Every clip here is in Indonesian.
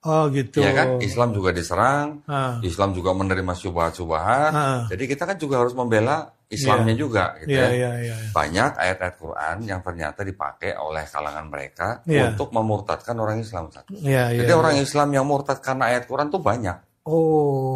Oh gitu. Ya kan, Islam juga diserang, Ah, Islam juga menerima syubhat-syubhat. ah, Jadi kita kan juga harus membela Islamnya iya, juga, gitu iya, ya. iya, iya, Banyak ayat-ayat Quran yang ternyata dipakai oleh kalangan mereka iya, untuk memurtadkan orang Islam, Ustaz. iya, iya, Jadi iya. orang Islam yang murtad karena ayat Quran tuh banyak.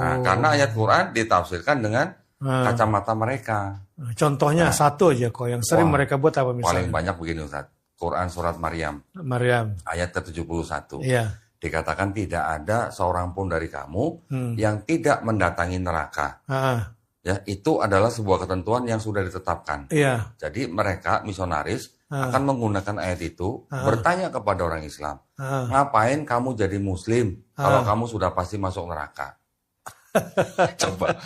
Nah, karena Oh, ayat Quran ditafsirkan dengan ah. kacamata mereka. Contohnya Nah, satu aja kok yang sering wah, mereka buat apa paling misalnya? banyak begini, Ustaz. Quran surat Maryam Maryam. ayat ke-71. Iya. Dikatakan tidak ada seorang pun dari kamu Hmm. yang tidak mendatangi neraka. Ah, Ya, itu adalah sebuah ketentuan yang sudah ditetapkan. iya. Jadi mereka misionaris Ah, akan menggunakan ayat itu bertanya kepada orang Islam, ah, ngapain kamu jadi Muslim kalau ah. kamu sudah pasti masuk neraka? Coba,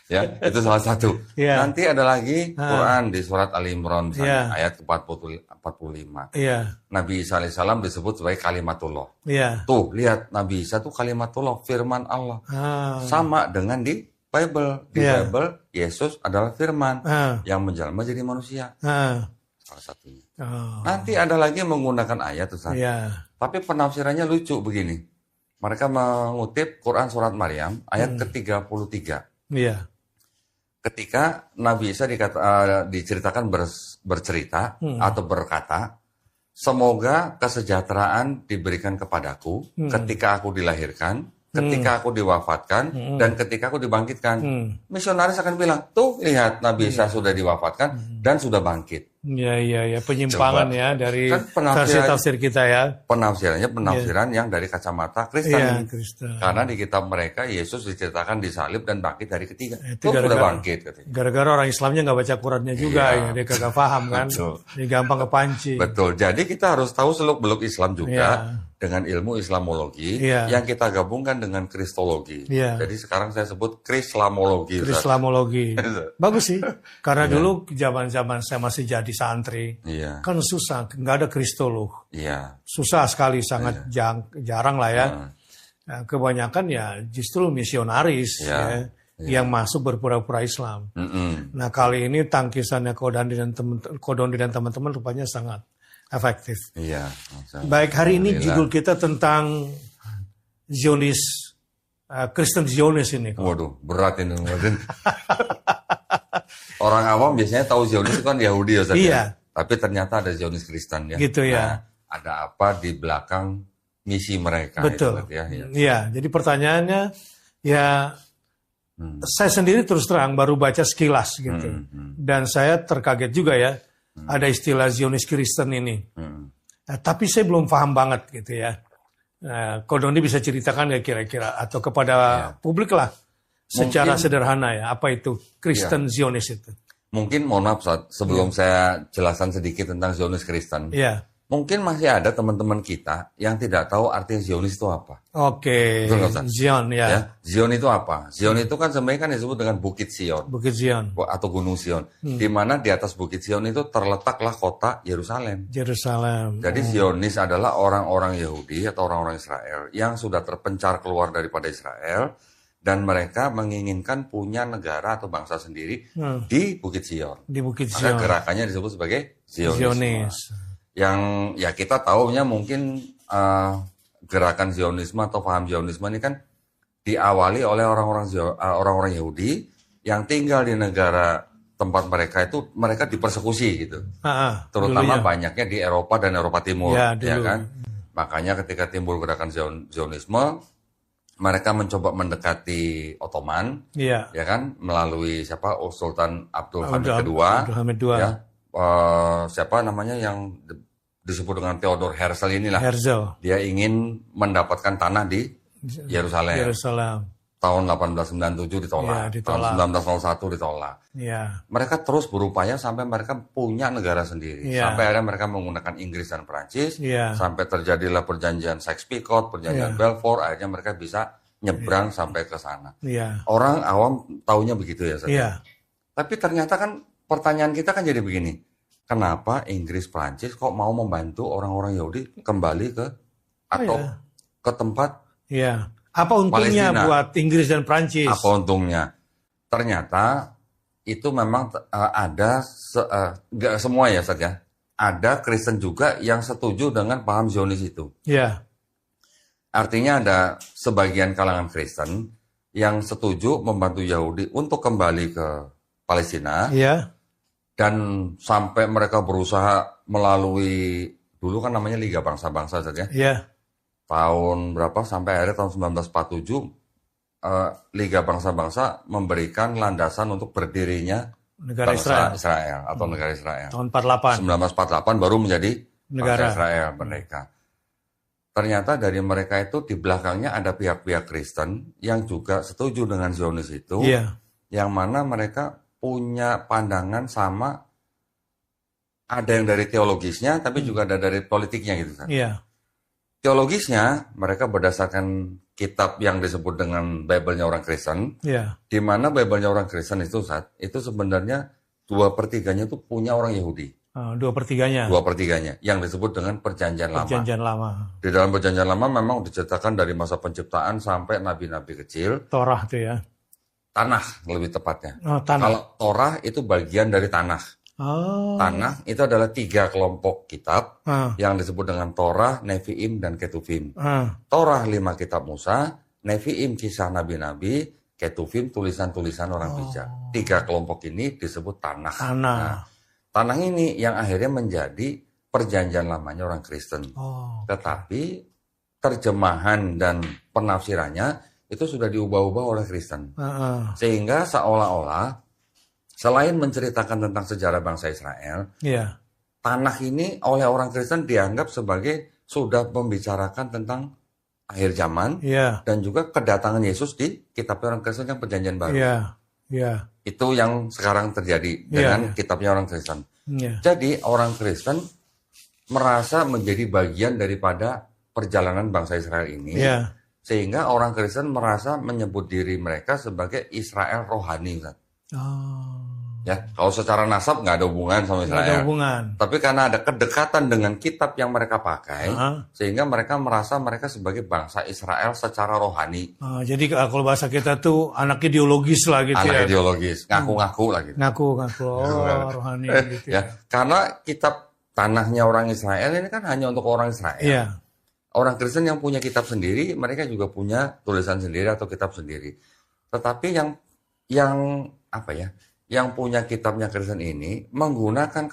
ya itu salah satu. Iya. Nanti ada lagi Quran di surat Ali Imran misalnya Iya. ayat ke-45. Iya. Nabi Isa alaihissalam disebut sebagai kalimatullah. Iya. Tuh lihat Nabi Isa tuh kalimatullah, firman Allah. Ah, Sama dengan di Bible. Di Iya. Bible, Yesus adalah firman ah, yang menjelma jadi manusia. ah. Salah satunya. Oh, Nanti ada lagi yang menggunakan ayat, Ustaz. iya. Tapi penafsirannya lucu begini. Mereka mengutip Quran Surat Maryam ayat ke-33. Iya. Ketika Nabi Isa diceritakan bercerita atau berkata, semoga kesejahteraan diberikan kepadaku ketika aku dilahirkan, ketika aku diwafatkan, dan ketika aku dibangkitkan. Misionaris akan bilang, tuh lihat Nabi Isa sudah diwafatkan dan sudah bangkit. Iya, iya, iya. Penyimpangan Coba. ya dari Kan penafsiran- tafsir-tafsir kita ya. Penafsirannya penafsiran yang dari kacamata Kristen. Iya, Kristen. Karena di kitab mereka Yesus diceritakan disalib dan bangkit dari ketiga. Itu Tuh sudah gara-gara- bangkit katanya. Gara-gara orang Islamnya nggak baca Qurannya juga Iya. ya. Dia kagak paham kan. Betul. Dia gampang kepancing. Betul. Jadi kita harus tahu seluk-beluk Islam juga Iya. dengan ilmu Islamologi Iya. yang kita gabungkan dengan Kristologi. Iya. Jadi sekarang saya sebut Krislamologi. Ustaz. Islamologi. Bagus sih. Karena dulu zaman-zaman saya masih jadi santri. Iya. Kan susah. Nggak ada kristolog. Iya. Susah sekali. Sangat jarang lah ya. Nah, kebanyakan ya justru misionaris Iya. ya, yang masuk berpura-pura Islam. Mm-mm. Nah kali ini tangkisannya Kodondi dan teman-teman rupanya sangat efektif. Iya. Baik, hari ini Alhamdulillah. judul kita tentang Zionis, Kristen Zionis ini. Waduh, berat ini. Orang awam biasanya tahu Zionis itu kan Yahudi ya, Ustaz, Iya. ya? Tapi ternyata ada Zionis Kristen ya. Gitu ya. Nah, ada apa di belakang misi mereka? Betul. Itu, ya. Iya. Iya, jadi pertanyaannya ya saya sendiri terus terang baru baca sekilas gitu. Dan saya terkaget juga ya ada istilah Zionis Kristen ini. Nah, tapi saya belum paham banget gitu ya. Nah, Kodondi bisa ceritakan nggak kira-kira atau kepada publik lah secara sederhana ya apa itu Kristen Zionis itu? Mungkin mohon maaf Ustaz, sebelum saya jelaskan sedikit tentang Zionis Kristen. Iya. Mungkin masih ada teman-teman kita yang tidak tahu arti Zionis itu apa. Oke. Betul, Ustaz? Zion ya. Ya, Zion itu apa? Zion itu kan sebenarnya kan disebut dengan Bukit Sion Bukit Zion. atau Gunung Sion. Di mana di atas Bukit Sion itu terletaklah kota Yerusalem. Yerusalem. Jadi Zionis adalah orang-orang Yahudi atau orang-orang Israel yang sudah terpencar keluar daripada Israel dan mereka menginginkan punya negara atau bangsa sendiri di Bukit Sion. Di Bukit Maka Zion. gerakannya disebut sebagai Zionisme. Zionis. Yang ya kita tahunya mungkin gerakan Zionisme atau paham Zionisme ini kan diawali oleh orang-orang Yahudi yang tinggal di negara tempat mereka itu mereka dipersekusi gitu. Terutama banyaknya di Eropa dan Eropa Timur, Ya, ya dulu. kan? Makanya ketika timbul gerakan Zionisme, mereka mencoba mendekati Ottoman, Iya. ya kan, melalui siapa? Sultan Abdul Hamid II, Abdul Hamid II. ya. Siapa namanya yang disebut dengan Theodor Herzl inilah. Herzl. Dia ingin mendapatkan tanah di Yerusalem. Yerusalem. Tahun 1897 ditolak. Iya, ditolak. Tahun 1901 ditolak. Iya. Mereka terus berupaya sampai mereka punya negara sendiri. Iya. Sampai akhirnya mereka menggunakan Inggris dan Perancis. Iya. Sampai terjadilah perjanjian Sykes-Picot, perjanjian Balfour. Akhirnya mereka bisa nyebrang sampai ke sana. Iya. Orang awam taunya begitu ya. Ustaz. Iya. Tapi ternyata kan pertanyaan kita kan jadi begini. Kenapa Inggris, Perancis kok mau membantu orang-orang Yahudi kembali ke atau ke tempat Iya. Apa untungnya Palestina. buat Inggris dan Prancis? apa untungnya? Ternyata itu memang ada nggak semua ya Ustaz ya. Ada Kristen juga yang setuju dengan paham Zionis itu. Iya. Artinya ada sebagian kalangan Kristen yang setuju membantu Yahudi untuk kembali ke Palestina. Iya. Dan sampai mereka berusaha melalui, dulu kan namanya Liga Bangsa-Bangsa saja. Iya. Tahun berapa, sampai akhirnya tahun 1947, Liga Bangsa-Bangsa memberikan landasan untuk berdirinya Negara bangsa Israel atau negara Israel. Tahun 48. 1948 baru menjadi Negara bangsa Israel merdeka. Ternyata dari mereka itu di belakangnya ada pihak-pihak Kristen yang juga setuju dengan Zionis itu, Iya. yang mana mereka punya pandangan sama, ada yang dari teologisnya, tapi juga ada dari politiknya gitu kan. Iya. Teologisnya mereka berdasarkan kitab yang disebut dengan Bible-nya orang Kristen, Iya. di mana Bible-nya orang Kristen itu itu sebenarnya 2/3-nya itu punya orang Yahudi. 2/3-nya. 2/3-nya yang disebut dengan Perjanjian Lama. Perjanjian Lama. Di dalam Perjanjian Lama memang diceritakan dari masa penciptaan sampai nabi-nabi kecil. Torah itu ya. Tanah lebih tepatnya. Oh, tanah. Kalau Torah itu bagian dari tanah. Oh. Tanah itu adalah 3 kelompok kitab Ah. yang disebut dengan Torah, Nevi'im, dan Ketuvim. Ah. Torah 5 kitab Musa, Nevi'im kisah nabi-nabi, Ketuvim tulisan-tulisan orang bijak. 3 kelompok ini disebut tanah. Tanah. Nah, tanah ini yang akhirnya menjadi perjanjian lamanya orang Kristen. Oh. Tetapi terjemahan dan penafsirannya itu sudah diubah-ubah oleh Kristen. Sehingga seolah-olah selain menceritakan tentang sejarah bangsa Israel, Iya. tanah ini oleh orang Kristen dianggap sebagai sudah membicarakan tentang akhir zaman, Iya. dan juga kedatangan Yesus di kitab orang Kristen yang perjanjian baru. Iya. Iya. Itu yang sekarang terjadi dengan kitabnya orang Kristen. Iya. Jadi orang Kristen merasa menjadi bagian daripada perjalanan bangsa Israel ini, Iya. sehingga orang Kristen merasa menyebut diri mereka sebagai Israel rohani. Oh. Ya, kalau secara nasab nggak ada hubungan sama Nggak ada Israel. hubungan. Tapi karena ada kedekatan dengan kitab yang mereka pakai, Ah. sehingga mereka merasa mereka sebagai bangsa Israel secara rohani. Jadi kalau bahasa kita tuh anak ideologis lah gitu Anak ya. ideologis, ngaku-ngaku lah gitu. Ngaku. Oh, rohani gitu ya. Ya, karena kitab tanahnya orang Israel ini kan hanya untuk orang Israel. Iya. Orang Kristen yang punya kitab sendiri, mereka juga punya tulisan sendiri atau kitab sendiri. Tetapi yang apa ya? Yang punya kitabnya Kristen ini menggunakan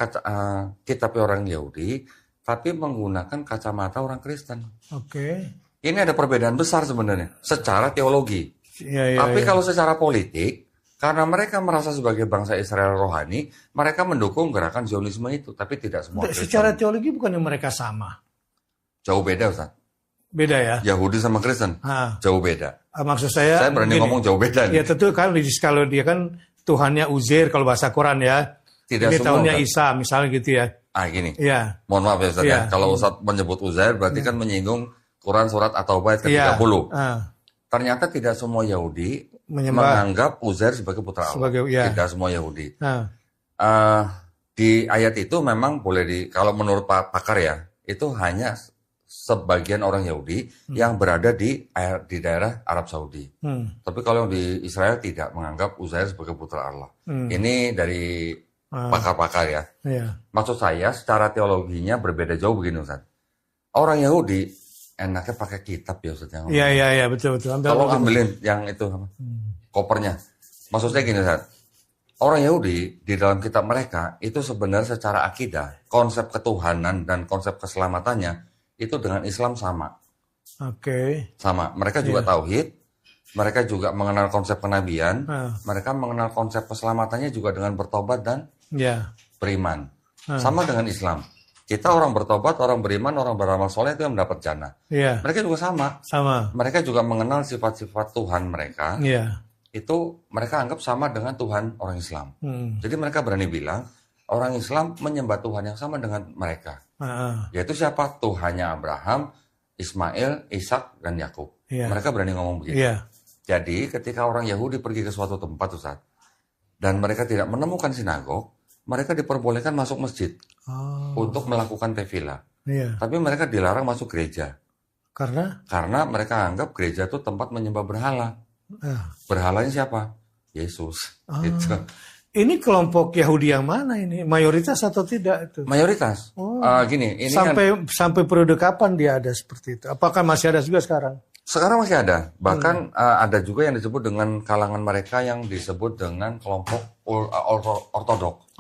kitabnya orang Yahudi, tapi menggunakan kacamata orang Kristen. Oke. Ini ada perbedaan besar sebenarnya secara teologi. Iya. Tapi kalau secara politik, karena mereka merasa sebagai bangsa Israel rohani, mereka mendukung gerakan Zionisme itu, tapi tidak semua Kristen. Secara teologi bukannya mereka sama? Jauh beda, Ustaz. Beda ya? Yahudi sama Kristen, jauh beda. Maksud saya berani ngomong jauh beda nih. Ya tentu kan kalau dia kan Tuhannya Uzair kalau bahasa Quran ya. Tidak ini semua, tahunnya Ustaz. Isa misalnya gitu ya. Gini. Iya. Mohon maaf ya Ustaz ya. Kalau Ustaz menyebut Uzair berarti kan menyinggung Quran surat At-Taubah ayat ke-30. Ternyata tidak semua Yahudi menganggap Uzair sebagai putra Allah. Tidak semua Yahudi. Di ayat itu memang boleh kalau menurut pakar ya, itu hanya sebagian orang Yahudi yang berada di daerah Arab Saudi. Tapi kalau di Israel tidak menganggap Uzair sebagai putra Allah. Ini dari pakar-pakar ya. Maksud saya secara teologinya berbeda jauh begini Ustaz. Orang Yahudi enaknya pakai kitab ya Ustaz. Iya betul. Tolong ambilin yang itu kopernya. Maksud saya gini Ustaz. Orang Yahudi di dalam kitab mereka itu sebenarnya secara akidah, konsep ketuhanan dan konsep keselamatannya itu dengan Islam sama. Oke. Sama. Mereka juga tauhid, mereka juga mengenal konsep kenabian, mereka mengenal konsep keselamatannya juga dengan bertobat dan beriman. Sama dengan Islam. Kita orang bertobat, orang beriman, orang beramal soleh itu yang mendapat jannah. Mereka juga sama. Mereka juga mengenal sifat-sifat Tuhan mereka. Itu mereka anggap sama dengan Tuhan orang Islam. Jadi mereka berani bilang, orang Islam menyembah Tuhan yang sama dengan mereka. Yaitu siapa? Tuhannya Abraham, Ismail, Ishak, dan Yakub. Mereka berani ngomong begitu. Jadi ketika orang Yahudi pergi ke suatu tempat Ustaz, dan mereka tidak menemukan sinagog, mereka diperbolehkan masuk masjid untuk melakukan tefilah. Tapi mereka dilarang masuk gereja. Karena mereka anggap gereja itu tempat menyembah berhala. Berhalanya siapa? Yesus. Gitu. Ini kelompok Yahudi yang mana ini? Mayoritas atau tidak itu? Mayoritas. Oh. Gini, ini kan Sampai periode kapan dia ada seperti itu? Apakah masih ada juga sekarang? sekarang masih ada. Bahkan ada juga yang disebut dengan kalangan mereka yang disebut dengan kelompok ortodok.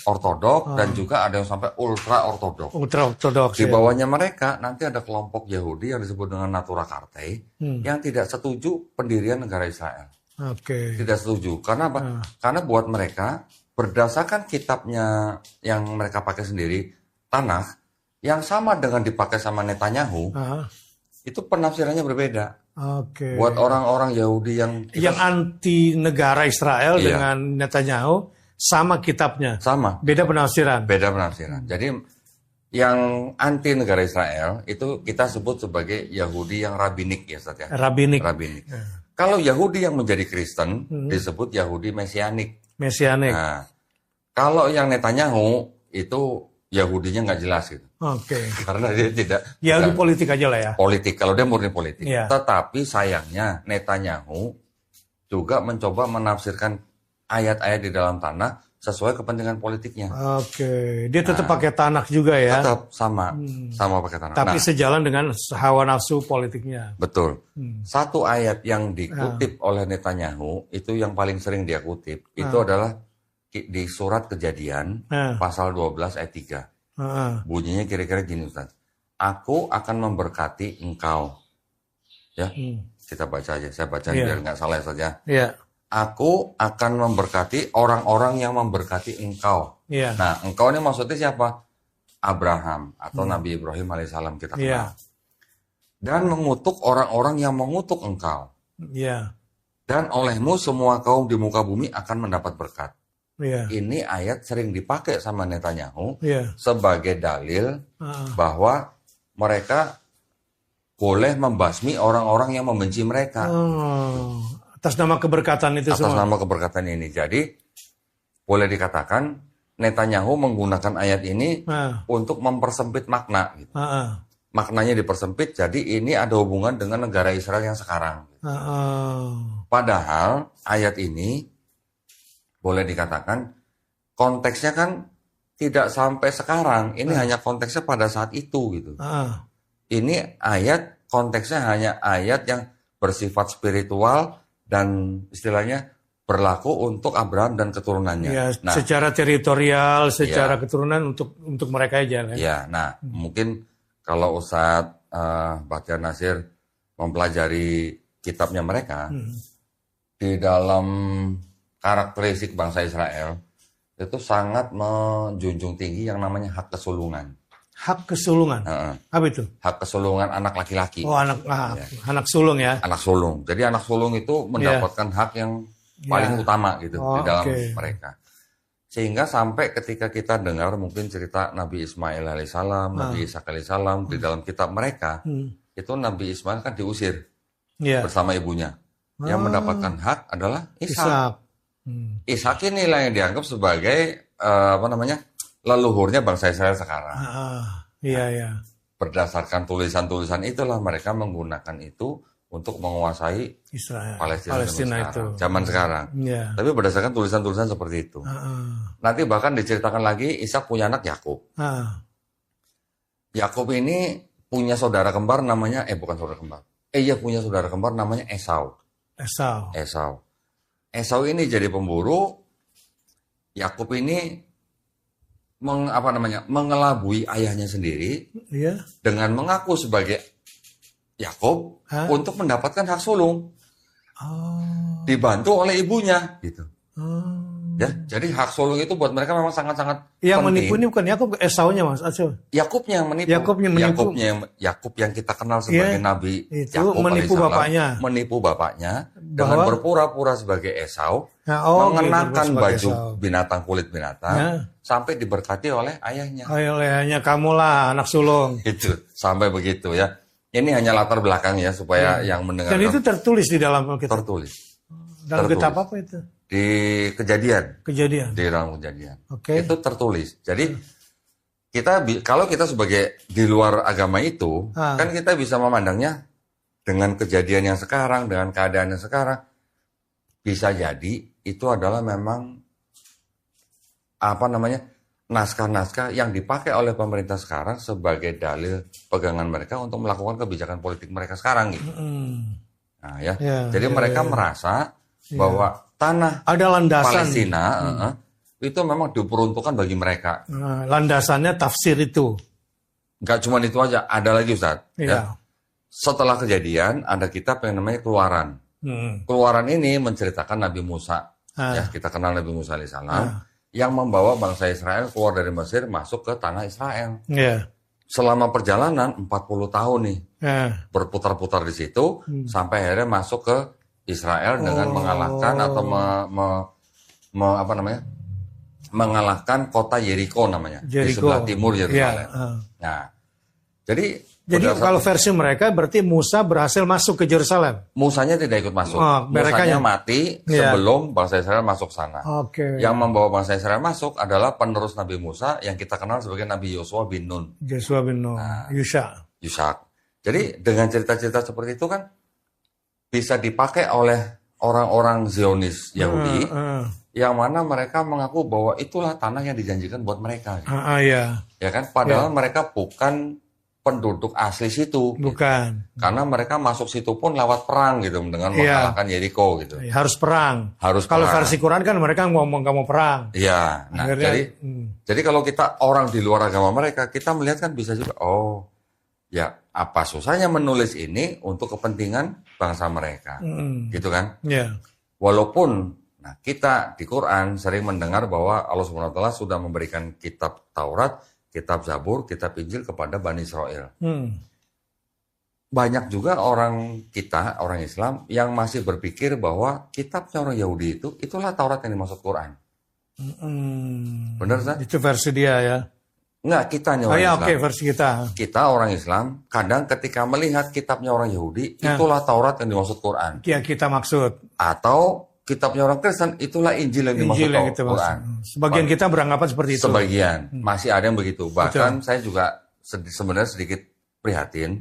Ortodok dan juga ada yang sampai ultra ortodok. Ultra-ortodoks. Di bawahnya mereka nanti ada kelompok Yahudi yang disebut dengan Natura Cartae yang tidak setuju pendirian negara Israel. Oke. Tidak setuju. Karena apa? Karena buat mereka berdasarkan kitabnya yang mereka pakai sendiri, Tanakh, yang sama dengan dipakai sama Netanyahu, itu penafsirannya berbeda. Oke. Buat orang-orang Yahudi yang anti negara Israel Iya. dengan Netanyahu sama kitabnya. sama, Beda penafsiran. beda penafsiran. Jadi yang anti negara Israel itu kita sebut sebagai Yahudi yang rabbinik ya, Ustaz ya. Rabbinik. Rabbinik. Kalau Yahudi yang menjadi Kristen disebut Yahudi Mesianik. Mesianik. Nah, kalau yang Netanyahu itu Yahudinya nggak jelas gitu. Oke. Karena dia tidak Yahudi politik aja lah ya. politik. Kalau dia murni politik. Iya. Tetapi sayangnya Netanyahu juga mencoba menafsirkan ayat-ayat di dalam tanah sesuai kepentingan politiknya. Oke. Dia tetap pakai Tanakh juga ya. Tetap sama pakai tanah. Tapi Nah, sejalan dengan hawa nafsu politiknya. betul. Satu ayat yang dikutip oleh Netanyahu itu yang paling sering dia kutip itu adalah di surat Kejadian pasal 12 ayat 3. Bunyinya kira-kira gini, Ustaz. Aku akan memberkati engkau. Ya. Kita baca aja. Saya baca biar nggak salah saja. Iya. Aku akan memberkati orang-orang yang memberkati engkau. Iya. Nah, engkau ini maksudnya siapa? Abraham atau Nabi Ibrahim alaihissalam kita kenal. Iya. Dan mengutuk orang-orang yang mengutuk engkau. Iya. Dan olehmu semua kaum di muka bumi akan mendapat berkat. Iya. Ini ayat sering dipakai sama Netanyahu Iya. sebagai dalil bahwa mereka boleh membasmi orang-orang yang membenci mereka. Atas nama keberkatan itu Atas semua. nama keberkatan ini. Jadi boleh dikatakan Netanyahu menggunakan ayat ini untuk mempersempit makna. Gitu. Maknanya dipersempit, jadi ini ada hubungan dengan negara Israel yang sekarang. Padahal ayat ini boleh dikatakan konteksnya kan tidak sampai sekarang. Ini hanya konteksnya pada saat itu gitu. Ini ayat konteksnya hanya ayat yang bersifat spiritual dan istilahnya berlaku untuk Abraham dan keturunannya. Ya, secara teritorial, secara keturunan untuk mereka aja. Kan? Ya, nah mungkin kalau Ustadz Bakhtiar Nasir mempelajari kitabnya mereka di dalam karakteristik bangsa Israel itu sangat menjunjung tinggi yang namanya hak kesulungan. Hak kesulungan. Apa itu? Hak kesulungan anak laki-laki. Oh, anak sulung ya. Anak sulung. Jadi anak sulung itu mendapatkan hak yang paling utama gitu di dalam mereka. Sehingga sampai ketika kita dengar mungkin cerita Nabi Ismail alaihissalam, Nabi Ishak alaihissalam di dalam kitab mereka, itu Nabi Ismail kan diusir bersama ibunya. Yang mendapatkan hak adalah Ishak. Ishak inilah yang dianggap sebagai leluhurnya bangsa Israel sekarang. Iya. Berdasarkan tulisan-tulisan itulah mereka menggunakan itu untuk menguasai Israel, Palestina itu. Zaman sekarang. Ya. Tapi berdasarkan tulisan-tulisan seperti itu. Nanti bahkan diceritakan lagi Ishak punya anak Yakub. Yakub ini punya saudara kembar namanya bukan saudara kembar. Ia punya saudara kembar namanya Esau. Esau ini jadi pemburu. Yakub ini mengelabui ayahnya sendiri dengan mengaku sebagai Yakub untuk mendapatkan hak sulung. Dibantu oleh ibunya gitu. Ya, jadi hak sulung itu buat mereka memang sangat-sangat yang penting. menipu ini bukan Yakub, Esaunya Mas. Yakubnya yang menipu. Yakub yang kita kenal sebagai Nabi Yakub menipu bapaknya dengan berpura-pura sebagai Esau, mengenakan baju binatang kulit binatang sampai diberkati oleh ayahnya. Ayahnya kamulah anak sulung. Itu sampai begitu ya. Ini hanya latar belakang ya supaya yang mendengar. Dan itu tertulis di dalam kitab. Dalam kitab apa itu? Di Kejadian. Di dalam Kejadian. Itu tertulis. Jadi kalau kita sebagai di luar agama itu, kan kita bisa memandangnya dengan kejadian yang sekarang, dengan keadaan yang sekarang, bisa jadi itu adalah memang naskah-naskah yang dipakai oleh pemerintah sekarang sebagai dalil pegangan mereka untuk melakukan kebijakan politik mereka sekarang gitu. Nah, ya. Jadi mereka merasa bahwa tanah ada landasan Palestina itu memang diperuntukkan bagi mereka. Landasannya tafsir itu. Nggak cuma itu aja, ada lagi Ustaz. Ya. Setelah kejadian ada kitab yang namanya Keluaran. Keluaran ini menceritakan Nabi Musa. Ya, kita kenal Nabi Musa alaihissalam. Yang membawa bangsa Israel keluar dari Mesir masuk ke tanah Israel. Selama perjalanan 40 tahun nih. Berputar-putar di situ sampai akhirnya masuk ke Israel dengan mengalahkan atau mengalahkan kota Yeriko namanya. Di sebelah timur Yerusalem. Nah, jadi kalau versi mereka berarti Musa berhasil masuk ke Yerusalem. Musanya tidak ikut masuk. Musanya mati sebelum bangsa Israel masuk sana. Yang membawa bangsa Israel masuk adalah penerus Nabi Musa yang kita kenal sebagai Nabi Yosua bin Nun. Yusha. Jadi dengan cerita-cerita seperti itu kan bisa dipakai oleh orang-orang Zionis Yahudi yang mana mereka mengaku bahwa itulah tanah yang dijanjikan buat mereka. Gitu. Ya kan? Padahal mereka bukan penduduk asli situ. Bukan. Karena mereka masuk situ pun lewat perang gitu dengan mengalahkan Yeriko gitu. Harus perang. Kalau versi Quran kan mereka ngomong kamu perang. Iya. Nah, jadi kalau kita orang di luar agama mereka, kita melihat kan bisa juga ya apa susahnya menulis ini untuk kepentingan bangsa mereka. Gitu kan? Walaupun kita di Quran sering mendengar bahwa Allah SWT sudah memberikan kitab Taurat, kitab Zabur, kitab Injil kepada Bani Israel. Banyak juga orang Islam yang masih berpikir bahwa kitabnya orang Yahudi itulah Taurat yang dimaksud Quran. Benar, Zat? Itu versi dia ya? Enggak, kitanya orang Islam. Versi kita. Kita orang Islam, kadang ketika melihat kitabnya orang Yahudi, itulah Taurat yang dimaksud Quran. Yang kita maksud. Atau kitabnya orang Kristen, itulah Injil yang dimaksud Quran. Sebagian kita beranggapan seperti itu. Sebagian, masih ada yang begitu. Bahkan saya juga sebenarnya sedikit prihatin.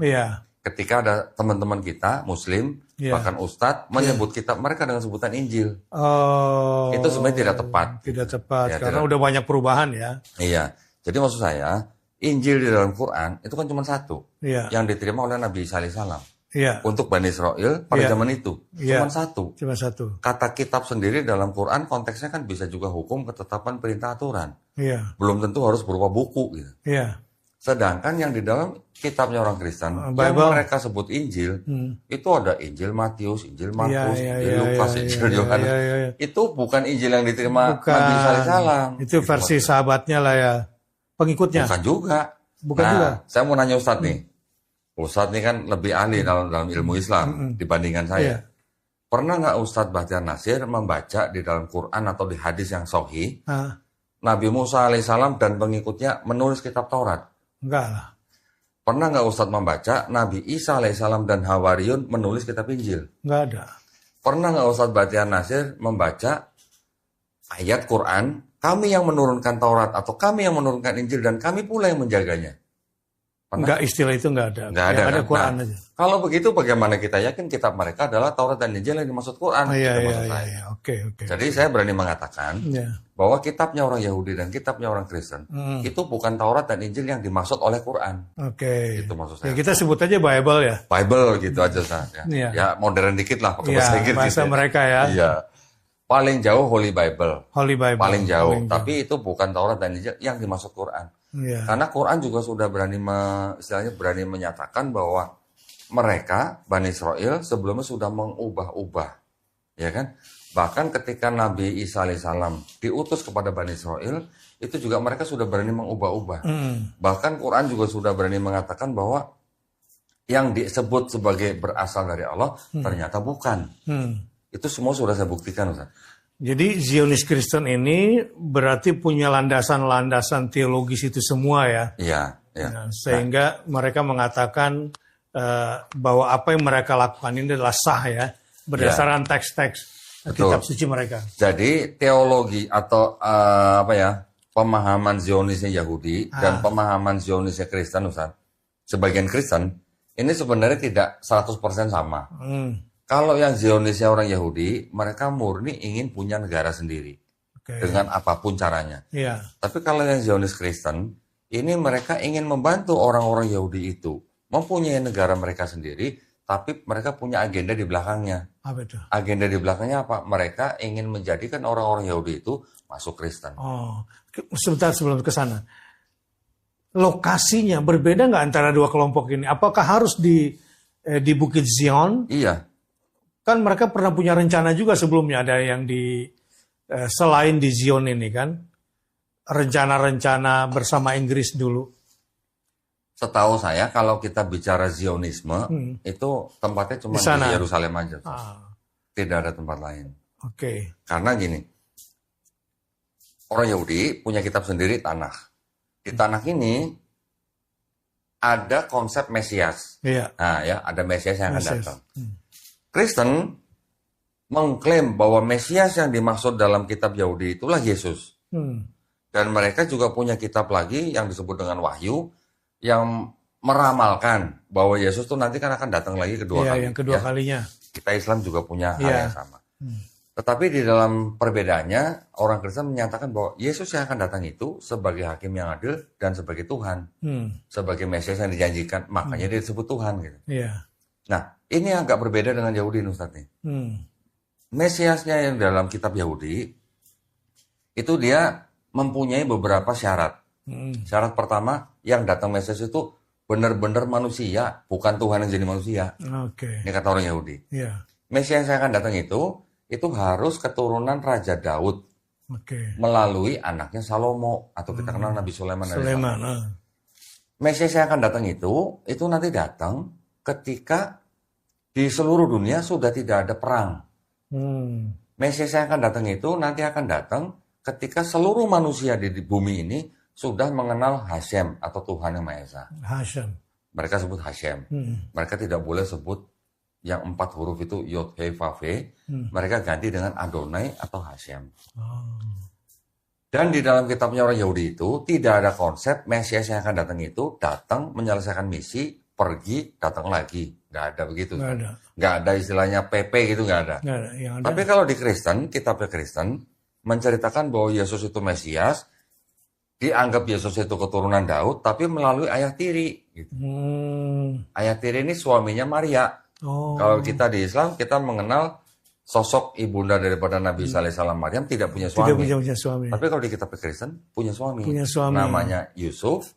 Ketika ada teman-teman kita, Muslim, bahkan Ustadz, menyebut kitab mereka dengan sebutan Injil. Itu sebenarnya tidak tepat. Tidak tepat, karena udah banyak perubahan ya. Iya, jadi maksud saya, Injil di dalam Quran itu kan cuma satu. Yang diterima oleh Nabi Isa alaihissalam. Untuk Bani Israel pada zaman itu cuma satu. Kata kitab sendiri dalam Quran konteksnya kan bisa juga hukum, ketetapan, perintah, aturan. Belum tentu harus berupa buku gitu. Sedangkan yang di dalam kitabnya orang Kristen yang mereka sebut Injil itu ada Injil Matius, Injil Markus, Injil Lukas, Injil Yohanes. Itu bukan Injil yang diterima Nabi Isa alaihissalam. Itu versi sahabatnya lah ya, pengikutnya. Bukan juga. Saya mau nanya Ustadz nih. Ustadz ini kan lebih ahli dalam ilmu Islam dibandingkan saya. Pernah nggak Ustadz Bahtiar Nasir membaca di dalam Quran atau di hadis yang sahih Nabi Musa alaihissalam dan pengikutnya menulis kitab Taurat? Enggak lah. Pernah nggak Ustadz membaca Nabi Isa alaihissalam dan Hawariyun menulis kitab Injil? Nggak ada. Pernah nggak Ustadz Bahtiar Nasir membaca ayat Quran, kami yang menurunkan Taurat atau kami yang menurunkan Injil dan kami pula yang menjaganya? Enggak, istilah itu enggak ada. Enggak ada, ada Quran aja. Kalau begitu bagaimana kita yakin kitab mereka adalah Taurat dan Injil yang dimaksud Quran? Iya. Oke. Jadi saya berani mengatakan bahwa kitabnya orang Yahudi dan kitabnya orang Kristen itu bukan Taurat dan Injil yang dimaksud oleh Quran. Itu maksud saya. Kita sebut aja Bible ya. Bible gitu aja ya. Ya modern dikit lah pakai bahasa Inggris. Bahasa mereka ya. Iya. Paling jauh Holy Bible. Paling jauh. Tapi itu bukan Taurat dan Injil yang dimaksud Quran. Karena Quran juga sudah berani menyatakan bahwa mereka Bani Israel sebelumnya sudah mengubah-ubah, ya kan? Bahkan ketika Nabi Isa alaihissalam diutus kepada Bani Israel, itu juga mereka sudah berani mengubah-ubah. Bahkan Quran juga sudah berani mengatakan bahwa yang disebut sebagai berasal dari Allah ternyata bukan. Itu semua sudah saya buktikan, Ustaz. Jadi Zionis Kristen ini berarti punya landasan-landasan teologis itu semua ya. Iya. Nah, sehingga mereka mengatakan bahwa apa yang mereka lakukan ini adalah sah ya, berdasarkan teks-teks kitab suci mereka. Jadi teologi atau pemahaman Zionisnya Yahudi dan pemahaman Zionisnya Kristen, Ustaz. Sebagian Kristen ini sebenarnya tidak 100% sama. Kalau yang Zionisnya orang Yahudi, mereka murni ingin punya negara sendiri. dengan apapun caranya. Iya. Tapi kalau yang Zionis Kristen, ini mereka ingin membantu orang-orang Yahudi itu mempunyai negara mereka sendiri, tapi mereka punya agenda di belakangnya. Apa itu? Agenda di belakangnya apa? Mereka ingin menjadikan orang-orang Yahudi itu masuk Kristen. Oh, sebentar sebelum ke sana. Lokasinya berbeda nggak antara dua kelompok ini? Apakah harus di Bukit Zion? Iya. Kan mereka pernah punya rencana juga sebelumnya, ada yang selain di Zion ini kan, rencana-rencana bersama Inggris dulu. Setahu saya kalau kita bicara Zionisme, itu tempatnya cuma di Yerusalem aja. Tidak ada tempat lain. Oke. Karena gini, orang Yahudi punya kitab sendiri, Tanakh. Di Tanakh ini ada konsep Mesias. Iya. Nah ya, ada Mesias yang akan datang. Kristen mengklaim bahwa Mesias yang dimaksud dalam kitab Yahudi itulah Yesus. Dan mereka juga punya kitab lagi yang disebut dengan Wahyu, yang meramalkan bahwa Yesus itu nanti kan akan datang lagi kedua kali. Yang kedua kalinya. Kita Islam juga punya hal yang sama. Tetapi di dalam perbedaannya, orang Kristen menyatakan bahwa Yesus yang akan datang itu sebagai hakim yang adil dan sebagai Tuhan. Sebagai Mesias yang dijanjikan, makanya dia disebut Tuhan. Gitu. Nah, ini agak berbeda dengan Yahudi, Ustaz nih. Mesiasnya yang dalam kitab Yahudi, itu dia mempunyai beberapa syarat. Syarat pertama, yang datang Mesias itu benar-benar manusia, bukan Tuhan yang jadi manusia. Ini kata orang Yahudi. Mesias yang akan datang itu harus keturunan Raja Daud melalui anaknya Salomo, atau kita kenal Nabi Sulaiman. Mesias yang akan datang itu nanti datang ketika di seluruh dunia sudah tidak ada perang. Mesias yang akan datang itu nanti akan datang ketika seluruh manusia di bumi ini sudah mengenal Hashem atau Tuhan yang Maha Esa. Hashem. Mereka sebut Hashem. Mereka tidak boleh sebut yang 4 huruf itu Yod, He, Vav, He. Mereka ganti dengan Adonai atau Hashem. Dan di dalam kitabnya orang Yahudi itu tidak ada konsep Mesias yang akan datang itu datang menyelesaikan misi, pergi, datang lagi. Nggak ada begitu. Nggak ada istilahnya PP gitu, nggak ada. Tapi kalau di Kristen, kitabnya Kristen menceritakan bahwa Yesus itu Mesias, dianggap Yesus itu keturunan Daud, tapi melalui ayah tiri. Gitu. Ayah tiri ini suaminya Maria. Kalau kita di Islam, kita mengenal sosok ibunda daripada Nabi Isa alaihissalam, Maryam tidak punya suami. Tidak punya suami. Tapi kalau di kitab Kristen, punya suami. Punya suami. Namanya Yusuf.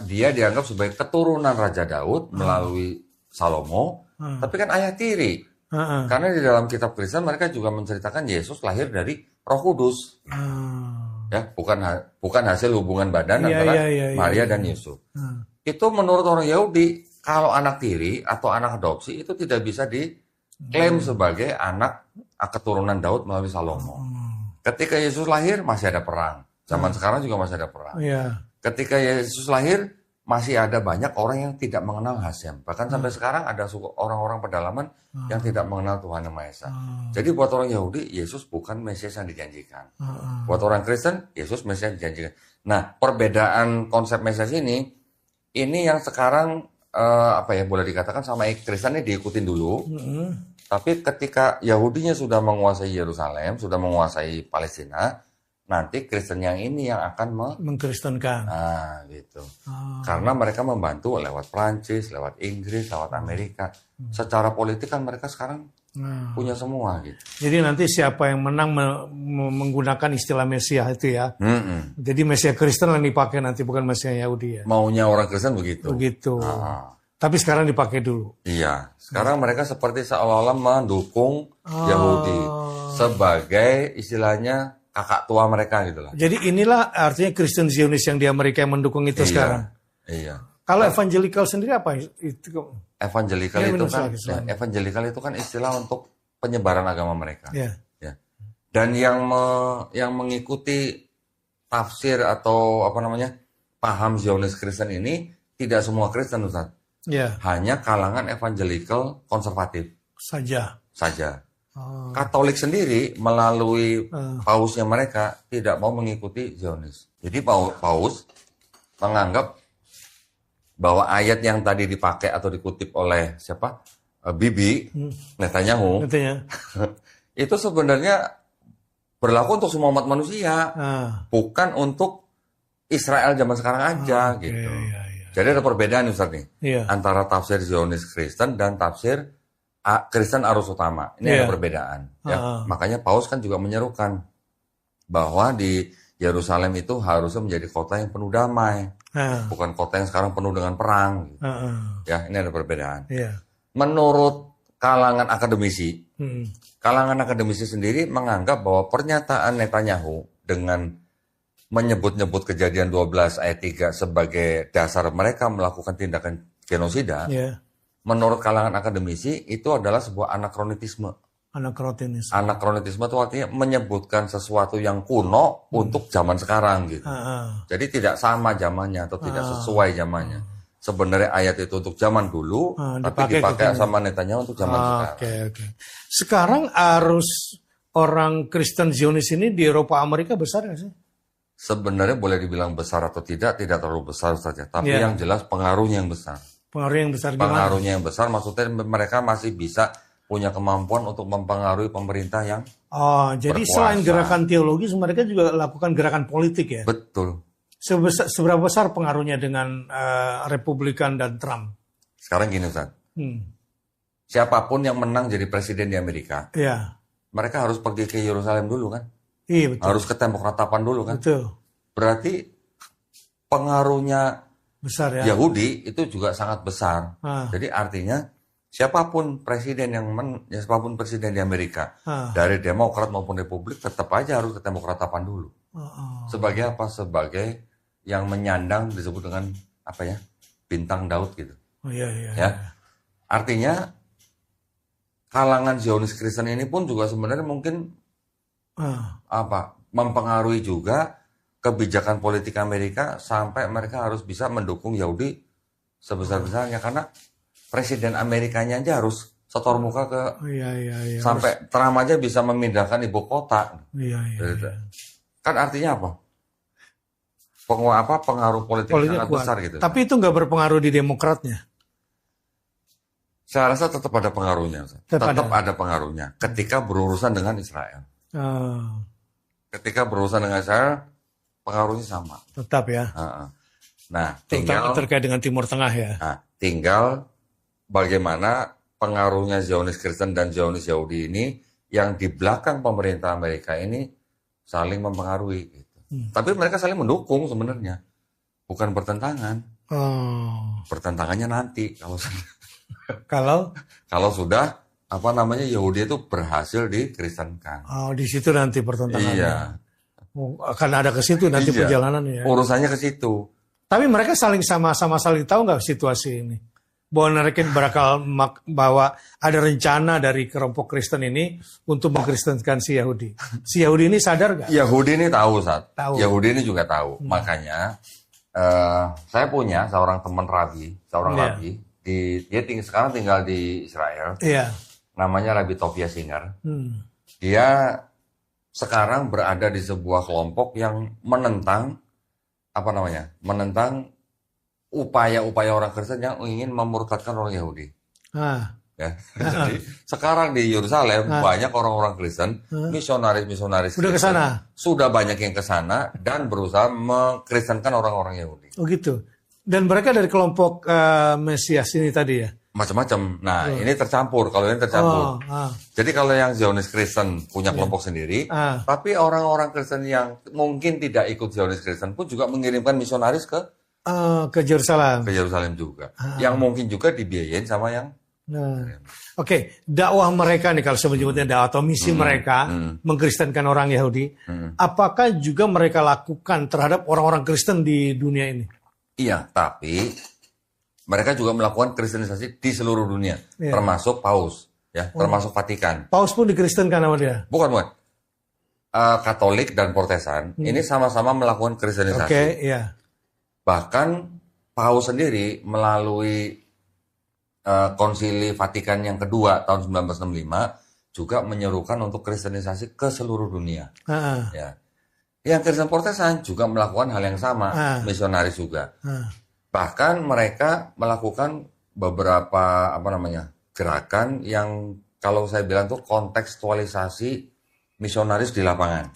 Dia dianggap sebagai keturunan Raja Daud melalui Salomo. Tapi kan ayah tiri. Karena di dalam kitab Kristen mereka juga menceritakan Yesus lahir dari Roh Kudus. Ya, bukan hasil hubungan badan antara Maria dan Yusuf. Itu menurut orang Yahudi, kalau anak tiri atau anak adopsi itu tidak bisa diklaim sebagai anak keturunan Daud melalui Salomo. Ketika Yesus lahir masih ada perang. Zaman sekarang juga masih ada perang. Ketika Yesus lahir masih ada banyak orang yang tidak mengenal Hashem. Bahkan sampai sekarang ada orang-orang pedalaman yang tidak mengenal Tuhan Yang Maha Esa. Jadi buat orang Yahudi, Yesus bukan Mesias yang dijanjikan. Buat orang Kristen, Yesus Mesias yang dijanjikan. Nah, perbedaan konsep Mesias ini yang sekarang boleh dikatakan sama Kristen ini diikutin dulu. Tapi ketika Yahudinya sudah menguasai Yerusalem, sudah menguasai Palestina, nanti Kristen yang ini yang akan mengkristenkan. Nah, gitu. Karena mereka membantu lewat Prancis, lewat Inggris, lewat Amerika. Secara politik kan mereka sekarang punya semua gitu. Jadi nanti siapa yang menang menggunakan istilah Mesias itu ya. Jadi Mesias Kristen yang dipakai nanti, bukan Mesias Yahudi ya. Maunya orang Kristen begitu. Begitu. Tapi sekarang dipakai dulu. Iya. Sekarang mereka seperti seolah-olah mendukung Yahudi sebagai istilahnya kakak tua mereka gitu lah. Jadi inilah artinya Kristen Zionis yang di Amerika yang mendukung itu sekarang. Iya. Kalau evangelical sendiri apa itu? Evangelical itu kan istilah untuk penyebaran agama mereka. Ya. Dan yang mengikuti tafsir atau paham Zionis Kristen ini tidak semua Kristen, Ustaz. Hanya kalangan evangelical konservatif saja. Katolik sendiri melalui pausnya mereka tidak mau mengikuti Zionis. Jadi paus menganggap bahwa ayat yang tadi dipakai atau dikutip oleh Bibi Netanyahu itu sebenarnya berlaku untuk semua umat manusia, bukan untuk Israel zaman sekarang aja gitu. Jadi ada perbedaan Ustaz nih antara tafsir Zionis Kristen dan tafsir Kristen arus utama. Ini ada perbedaan. Ya. Makanya Paus kan juga menyerukan bahwa di Yerusalem itu harusnya menjadi kota yang penuh damai, bukan kota yang sekarang penuh dengan perang. Gitu. Ya, ini ada perbedaan. Menurut kalangan akademisi sendiri menganggap bahwa pernyataan Netanyahu dengan menyebut-nyebut kejadian 12 ayat 3 sebagai dasar mereka melakukan tindakan genosida, menurut kalangan akademisi itu adalah sebuah anakronisme. Anakronisme itu artinya menyebutkan sesuatu yang kuno untuk zaman sekarang gitu. Jadi tidak sama zamannya atau tidak sesuai zamannya. Sebenarnya ayat itu untuk zaman dulu, tapi dipakai sama Netanyahu untuk zaman sekarang. Sekarang arus orang Kristen Zionis ini di Eropa Amerika besar nggak sih? Sebenarnya boleh dibilang besar atau tidak terlalu besar saja. Tapi yang jelas pengaruhnya yang besar. Pengaruhnya yang besar maksudnya mereka masih bisa punya kemampuan untuk mempengaruhi pemerintah yang jadi berkuasa. Selain gerakan teologis mereka juga lakukan gerakan politik ya? Betul. Seberapa besar pengaruhnya dengan Republikan dan Trump? Sekarang gini Ustaz. Siapapun yang menang jadi presiden di Amerika, mereka harus pergi ke Yerusalem dulu kan? Iya, betul. Harus ke tembok ratapan dulu kan? Betul. Berarti pengaruhnya besar ya? Yahudi itu juga sangat besar. Jadi artinya siapapun presiden di Amerika, dari Demokrat maupun Republik tetap aja harus ke tembok ratapan dulu. Sebagai apa? Sebagai yang menyandang disebut dengan apa ya? Bintang Daud gitu. Ya. Artinya kalangan Zionis Kristen ini pun juga sebenarnya mungkin mempengaruhi juga kebijakan politik Amerika sampai mereka harus bisa mendukung Yahudi sebesar-besarnya karena presiden Amerikanya aja harus setor muka ke sampai Trump aja bisa memindahkan ibu kota. Kan artinya apa? Pengaruh politik sangat kuat. Besar gitu. Tapi itu nggak berpengaruh di Demokratnya. Saya rasa tetap ada pengaruhnya. Tetap ada pengaruhnya ketika berurusan dengan Israel. Ketika berurusan dengan Israel, pengaruhnya sama. Tetap ya. Nah, tinggal terkait dengan Timur Tengah ya. Tinggal bagaimana pengaruhnya Zionis Kristen dan Zionis Yahudi ini yang di belakang pemerintah Amerika ini saling mempengaruhi. Gitu. Tapi mereka saling mendukung sebenarnya, bukan bertentangan. Bertentangannya nanti kalau sudah Yahudi itu berhasil dikristenkan. Di situ nanti pertentangannya. Iya. Akan ada ke situ nanti perjalanannya. Urusannya ke situ. Tapi mereka saling saling tahu nggak situasi ini? Bahwa mereka bahwa ada rencana dari kelompok Kristen ini untuk mengkristenkan si Yahudi. Si Yahudi ini sadar nggak? Yahudi ini tahu, Yahudi ini juga tahu. Makanya saya punya seorang teman rabi, rabi. Dia sekarang tinggal di Israel. Namanya Rabbi Tovia Singer. Dia sekarang berada di sebuah kelompok yang menentang upaya-upaya orang Kristen yang ingin memurtadkan orang Yahudi. Ya. Jadi sekarang di Yerusalem banyak orang-orang Kristen, misionaris sudah ke sana. Sudah banyak yang ke sana dan berusaha mengkristenkan orang-orang Yahudi. Oh gitu. Dan mereka dari kelompok Mesias ini tadi ya? Macam-macam. Nah, ini tercampur. Kalau ini tercampur. Jadi kalau yang Zionis Kristen punya kelompok sendiri, tapi orang-orang Kristen yang mungkin tidak ikut Zionis Kristen pun juga mengirimkan misionaris ke Yerusalem. Ke Yerusalem juga. Yang mungkin juga dibiayain sama yang Oke, dakwah mereka nih kalau saya menyebutnya dakwah atau misi mereka mengkristenkan orang Yahudi, apakah juga mereka lakukan terhadap orang-orang Kristen di dunia ini? Iya, tapi mereka juga melakukan kristenisasi di seluruh dunia, termasuk Paus, termasuk Vatikan. Paus pun dikristenkan sama dia? Bukan. Katolik dan Protestan ini sama-sama melakukan kristenisasi. Bahkan Paus sendiri melalui Konsili Vatikan yang kedua tahun 1965 juga menyerukan untuk kristenisasi ke seluruh dunia. Yang Kristen Protestan juga melakukan hal yang sama, misionaris juga. Bahkan mereka melakukan beberapa gerakan yang kalau saya bilang tuh kontekstualisasi misionaris di lapangan.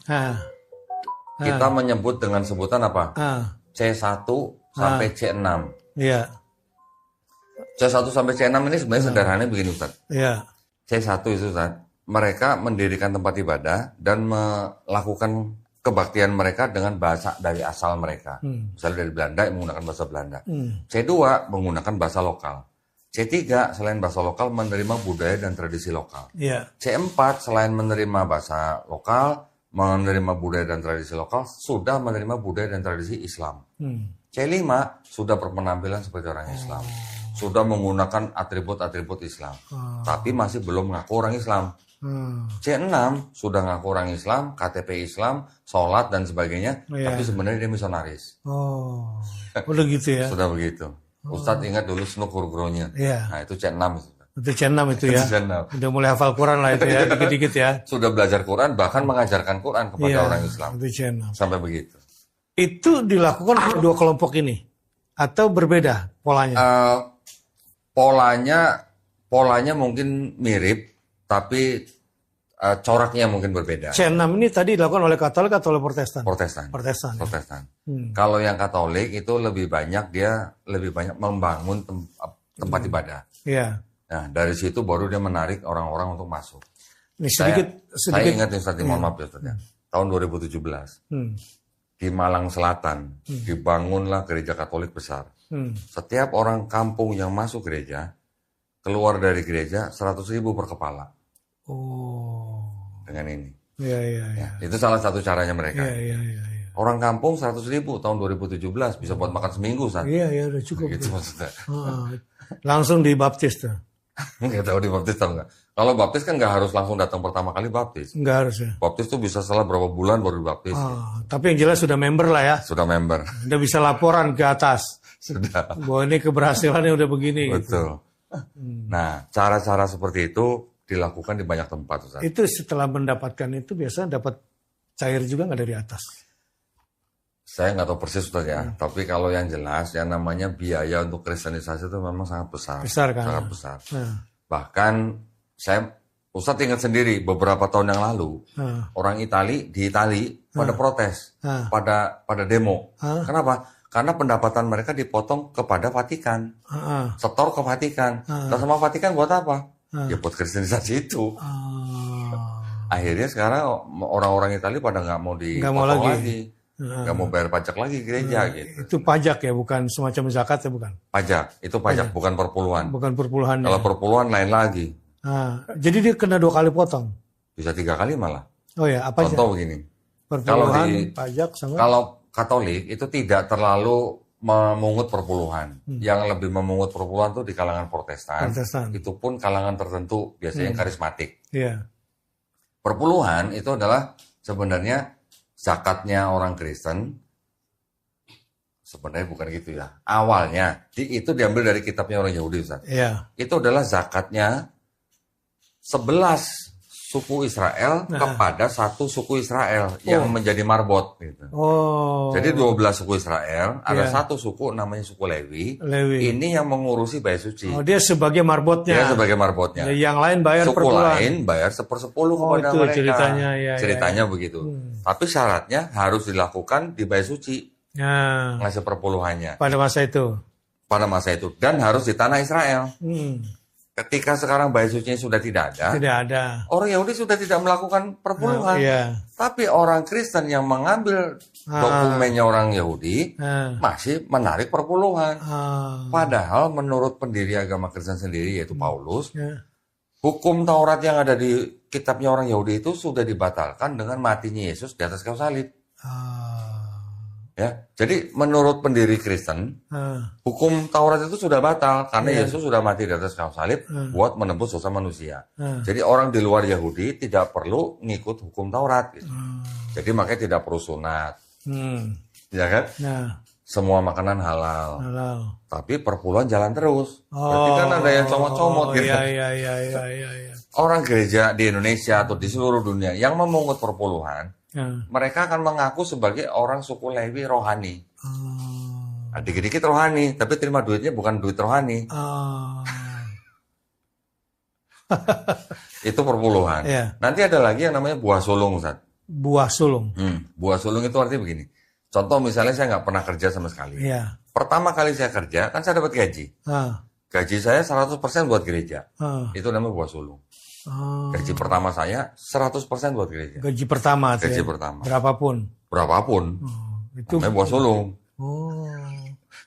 Kita menyebut dengan sebutan apa? C1 sampai C6. Iya. C1 sampai C6 ini sebenarnya sederhananya begini Ustaz. Iya. C1 itu Ustaz, mereka mendirikan tempat ibadah dan melakukan kebaktian mereka dengan bahasa dari asal mereka. Misalnya dari Belanda menggunakan bahasa Belanda. C2 menggunakan bahasa lokal. C3 selain bahasa lokal menerima budaya dan tradisi lokal. Iya. C4 selain menerima bahasa lokal, menerima budaya dan tradisi lokal, sudah menerima budaya dan tradisi Islam. C5 sudah berpenampilan seperti orang Islam. Sudah menggunakan atribut-atribut Islam. Tapi masih belum mengaku orang Islam. C6 sudah ngaku orang Islam, KTP Islam, sholat dan sebagainya, tapi sebenarnya dia misionaris. Udah gitu ya? Sudah begitu. Ustadz ingat dulu Snuk Hurgronya. Nah itu C6. Itu C6 itu ya? Udah mulai hafal Quran lah itu ya, dikit-dikit ya? Sudah belajar Quran, bahkan mengajarkan Quran kepada orang Islam. Itu C6. Sampai begitu. Itu dilakukan oleh dua kelompok ini? Atau berbeda polanya? Polanya mungkin mirip, tapi coraknya mungkin berbeda. C6 ini tadi dilakukan oleh Katolik atau oleh Protestan? Protestan. Kalau yang Katolik itu lebih banyak membangun tempat ibadah. Iya. Nah dari situ baru dia menarik orang-orang untuk masuk. Ini sedikit. Saya ingat Ustaz, mohon maaf ya Ustaz ya. Tahun 2017 di Malang Selatan dibangunlah gereja Katolik besar. Setiap orang kampung yang masuk gereja keluar dari gereja 100.000 per kepala. Dengan ini. Iya. Itu salah satu caranya mereka. Iya. Orang kampung 100.000 tahun 2017 bisa buat makan seminggu Ustaz. Iya udah cukup. Gitu maksudnya. Langsung dibaptis tuh. Nggak tahu dibaptis atau enggak. Kalau baptis kan nggak harus langsung datang pertama kali baptis. Nggak harus ya. Baptis tuh bisa setelah berapa bulan baru dibaptis. Tapi yang jelas sudah member lah ya. Sudah member. Udah bisa laporan ke atas. Sudah. Bahwa ini keberhasilannya udah begini. Betul. Gitu. Nah, cara-cara seperti itu dilakukan di banyak tempat Ustaz. Itu setelah mendapatkan itu biasanya dapat cair juga nggak dari atas? Saya nggak tahu persis Ustaz ya. Tapi kalau yang jelas yang namanya biaya untuk kristenisasi itu memang sangat besar. Besar kan? Sangat besar. Bahkan Ustaz ingat sendiri beberapa tahun yang lalu orang di Itali pada protes, pada demo. Kenapa? Karena pendapatan mereka dipotong kepada Vatikan, setor ke Vatikan. Dan sama Vatikan buat apa? Ya buat kristenisasi itu. Akhirnya sekarang orang-orang Italia pada nggak mau dipotong lagi. Nggak mau bayar pajak lagi gereja gitu. Itu pajak ya, bukan semacam zakat ya, bukan? Pajak, itu pajak, bukan perpuluhan. Bukan perpuluhan. Kalau perpuluhan lain lagi. Jadi dia kena 2 kali potong? Bisa 3 kali malah. Oh ya, apa aja? Contoh begini. Perpuluhan, pajak, sama? Kalau Katolik itu tidak terlalu memungut perpuluhan. Yang lebih memungut perpuluhan itu di kalangan Protestan. Itu pun kalangan tertentu, biasanya yang karismatik. Iya. Perpuluhan itu adalah sebenarnya zakatnya orang Kristen. Sebenarnya bukan gitu ya. Awalnya itu diambil dari kitabnya orang Yahudi, Ustaz. Iya. Itu adalah zakatnya 11 suku Israel kepada satu suku Israel yang menjadi marbot gitu. Jadi 12 suku Israel, ada satu suku namanya suku Lewi. Ini yang mengurusi bait suci. Dia sebagai marbotnya. Dia sebagai marbotnya. Yang lain bayar suku perpuluhan. Lain bayar 1/10 kepada itu mereka. Ceritanya begitu. Tapi syaratnya harus dilakukan di bait suci. Ngasih perpuluhannya. Pada masa itu. Dan harus di tanah Israel. Ketika sekarang bait sucinya sudah tidak ada. Orang Yahudi sudah tidak melakukan perpuluhan. Tapi orang Kristen yang mengambil dokumennya orang Yahudi masih menarik perpuluhan. Padahal menurut pendiri agama Kristen sendiri yaitu Paulus, hukum Taurat yang ada di kitabnya orang Yahudi itu sudah dibatalkan dengan matinya Yesus di atas kayu salib. Ya, jadi menurut pendiri Kristen, hukum Taurat itu sudah batal karena Yesus sudah mati di atas kayu salib buat menebus dosa manusia. Jadi orang di luar Yahudi tidak perlu ngikut hukum Taurat. Gitu. Jadi makanya tidak perlu sunat, ya kan? Semua makanan halal. Tapi perpuluhan jalan terus. Berarti kan ada yang comot-comot gitu. Orang gereja di Indonesia atau di seluruh dunia yang memungut perpuluhan, mereka akan mengaku sebagai orang suku Lewi rohani. Dikit-dikit rohani, tapi terima duitnya bukan duit rohani. Itu perpuluhan. Iya. Nanti ada lagi yang namanya buah sulung, Ustaz. Buah sulung. Buah sulung itu artinya begini. Contoh misalnya saya nggak pernah kerja sama sekali. Iya. Pertama kali saya kerja, kan saya dapat gaji. Gaji saya 100% buat gereja. Itu namanya buah sulung. Gaji pertama saya 100% buat gereja. Gaji pertama. Gaji pertama. Berapapun. Itu namanya buah sulung.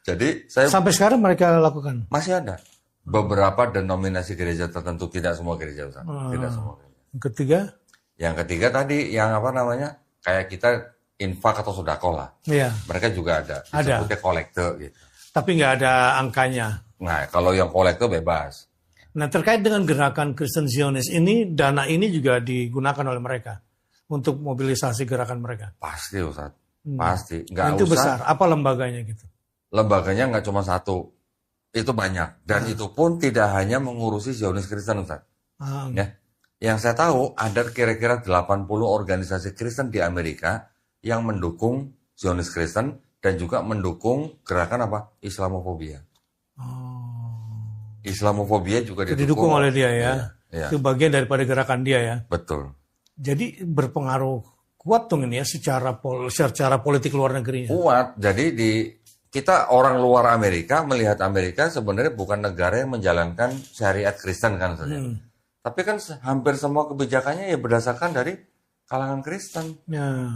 Jadi saya sampai sekarang mereka lakukan. Masih ada. Beberapa denominasi gereja tertentu, tidak semua gereja, Ustaz. Tidak semua gereja. Yang ketiga tadi yang apa namanya? Kayak kita infak atau sedekah lah. Iya. Mereka juga ada. Disebutnya kolekte gitu. Tapi nggak ada angkanya. Nah, kalau yang kolekte bebas. Nah, terkait dengan gerakan Kristen Zionis ini, dana ini juga digunakan oleh mereka untuk mobilisasi gerakan mereka. Pasti, Ustaz. Pasti. Nggak itu usah. Besar. Apa lembaganya gitu? Lembaganya nggak cuma satu. Itu banyak. Dan itu pun tidak hanya mengurusi Zionis Kristen, Ustaz. Ya. Yang saya tahu, ada kira-kira 80 organisasi Kristen di Amerika yang mendukung Zionis Kristen dan juga mendukung gerakan apa? Islamofobia. Islamofobia juga didukung oleh dia ya. Ya. Itu bagian daripada gerakan dia ya. Betul. Jadi berpengaruh kuat dong ini ya secara politik luar negerinya. Kuat. Jadi kita orang luar Amerika melihat Amerika sebenarnya bukan negara yang menjalankan syariat Kristen kan saja. Tapi kan hampir semua kebijakannya ya berdasarkan dari kalangan Kristen. Ya.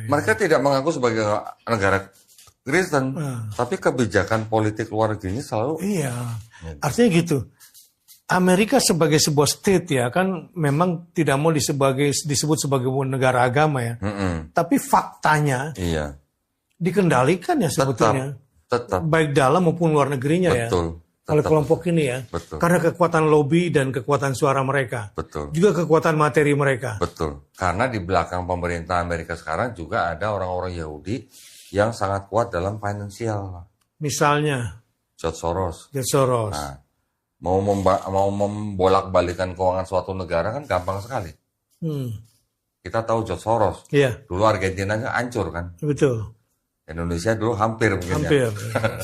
Mereka tidak mengaku sebagai negara Kristen, tapi kebijakan politik luar negerinya selalu. Iya. Artinya gitu. Amerika sebagai sebuah state ya kan memang tidak mau disebut sebagai negara agama ya. Tapi faktanya. Iya. Dikendalikan ya sebetulnya. Tetap. Baik dalam maupun luar negerinya. Betul. Ya. Oleh kelompok ini ya. Betul. Karena kekuatan lobby dan kekuatan suara mereka. Betul. Juga kekuatan materi mereka. Betul. Karena di belakang pemerintah Amerika sekarang juga ada orang-orang Yahudi yang sangat kuat dalam finansial. Misalnya. George Soros. Nah, mau membolak-balikan keuangan suatu negara kan gampang sekali. Kita tahu George Soros. Iya. Dulu Argentinanya hancur kan. Betul. Indonesia dulu hampir mungkin ya.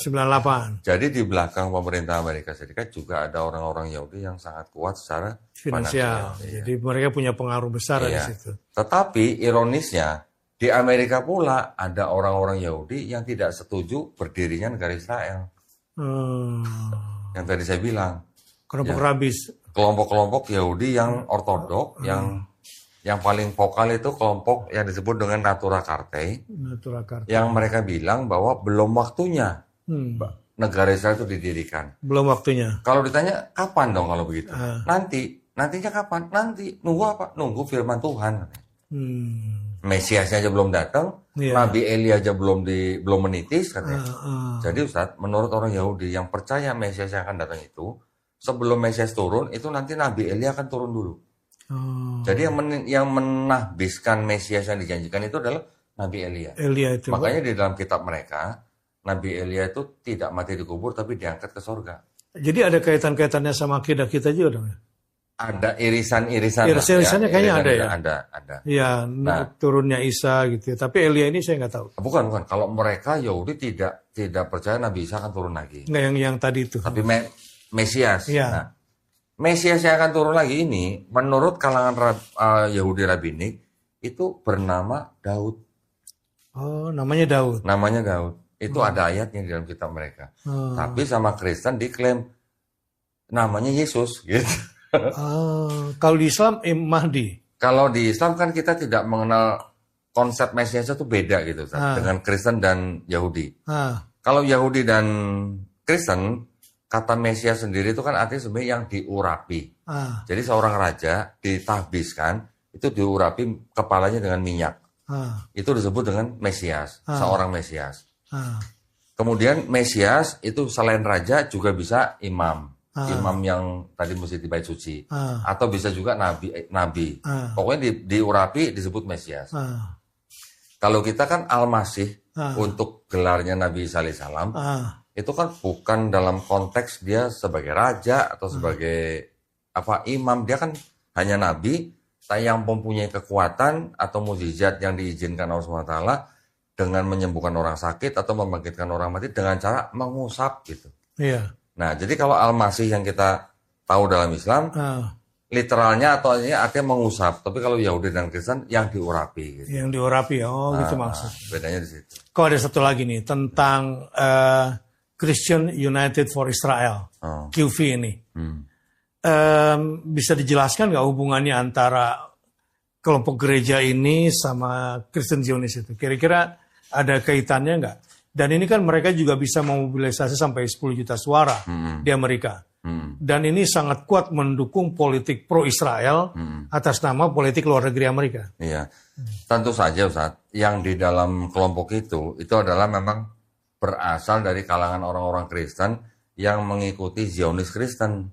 98. Jadi di belakang pemerintah Amerika Serikat juga ada orang-orang Yahudi yang sangat kuat secara finansial. Jadi mereka punya pengaruh besar di situ. Tetapi ironisnya di Amerika pula ada orang-orang Yahudi yang tidak setuju berdirinya negara Israel. Yang tadi saya bilang. Kelompok rabis. Kelompok-kelompok Yahudi yang ortodok, yang paling vokal itu kelompok yang disebut dengan Natura Carte. Yang mereka bilang bahwa belum waktunya negara Israel itu didirikan. Belum waktunya. Kalau ditanya kapan dong kalau begitu? Nantinya kapan? Nanti nunggu apa? Nunggu firman Tuhan. Mesiasnya aja belum datang, Nabi Elia aja belum menitis katanya. Jadi Ustaz, menurut orang Yahudi yang percaya Mesias yang akan datang itu, sebelum Mesias turun itu nanti Nabi Elia akan turun dulu. Jadi yang menahbiskan Mesias yang dijanjikan itu adalah Nabi Elia. Itu. Makanya di dalam kitab mereka, Nabi Elia itu tidak mati dikubur tapi diangkat ke sorga. Jadi ada kaitan-kaitannya sama akidah kita juga dong ya? Ada irisan-irisan. Irisan-irisannya kayaknya ada ya? Ada. Iya, turunnya Isa gitu ya. Tapi Elia ini saya nggak tahu. Bukan. Kalau mereka Yahudi tidak percaya Nabi Isa akan turun lagi. Nggak yang tadi itu. Tapi Mesias. Iya. Nah, Mesias yang akan turun lagi ini, menurut kalangan Yahudi Rabbinik, itu bernama Daud. Oh, namanya Daud. Namanya Daud. Itu ada ayatnya di dalam kitab mereka. Tapi sama Kristen diklaim namanya Yesus. Gitu. Kalau di Islam, Mahdi. Kalau di Islam kan kita tidak mengenal konsep Mesias itu beda gitu. Dengan Kristen dan Yahudi. Kalau Yahudi dan Kristen, kata Mesias sendiri itu kan artinya sebenarnya yang diurapi. Jadi seorang raja ditahbiskan, itu diurapi kepalanya dengan minyak. Itu disebut dengan Mesias, seorang Mesias. Kemudian Mesias itu selain raja juga bisa imam. Imam yang tadi mesti di bait suci. Atau bisa juga nabi. Pokoknya diurapi disebut Mesias. Kalau kita kan Al-Masih untuk gelarnya Nabi Isa alaihissalam. Itu kan bukan dalam konteks dia sebagai raja atau sebagai imam. Dia kan hanya nabi yang mempunyai kekuatan atau mukjizat yang diizinkan Allah SWT dengan menyembuhkan orang sakit atau membangkitkan orang mati dengan cara mengusap gitu. Iya. Nah, jadi kalau Al-Masih yang kita tahu dalam Islam literalnya atau artinya mengusap. Tapi kalau Yahudi dan Kristen yang diurapi. Gitu. Yang diurapi, gitu maksud. Bedanya di situ. Kok ada satu lagi nih tentang Christian United for Israel, QV ini. Bisa dijelaskan nggak hubungannya antara kelompok gereja ini sama Kristen Zionis itu? Kira-kira ada kaitannya nggak? Dan ini kan mereka juga bisa memobilisasi sampai 10 juta suara di Amerika. Dan ini sangat kuat mendukung politik pro-Israel atas nama politik luar negeri Amerika. Iya, tentu saja Ustaz, yang di dalam kelompok itu adalah memang berasal dari kalangan orang-orang Kristen yang mengikuti Zionis Kristen.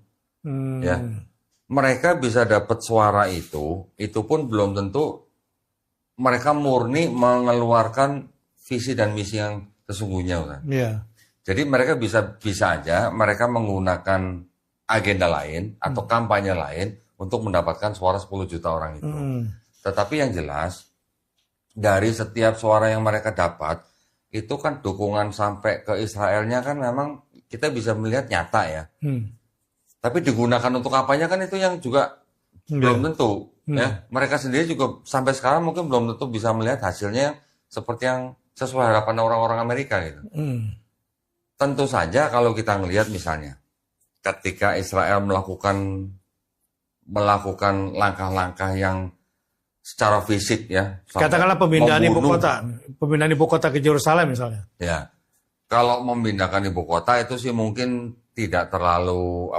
Ya, mereka bisa dapat suara itu pun belum tentu mereka murni mengeluarkan visi dan misi yang sesungguhnya Ustaz. Iya. Jadi mereka bisa aja mereka menggunakan agenda lain atau kampanye lain untuk mendapatkan suara 10 juta orang itu. Tetapi yang jelas dari setiap suara yang mereka dapat itu kan dukungan sampai ke Israelnya kan memang kita bisa melihat nyata ya. Tapi digunakan untuk apanya kan itu yang juga belum tentu. Ya, mereka sendiri juga sampai sekarang mungkin belum tentu bisa melihat hasilnya seperti yang sesuai harapan orang-orang Amerika gitu. Tentu saja kalau kita melihat misalnya ketika Israel melakukan langkah-langkah yang secara fisik ya. Katakanlah pemindahan ibu kota ke Yerusalem misalnya. Ya. Kalau memindahkan ibu kota itu sih mungkin tidak terlalu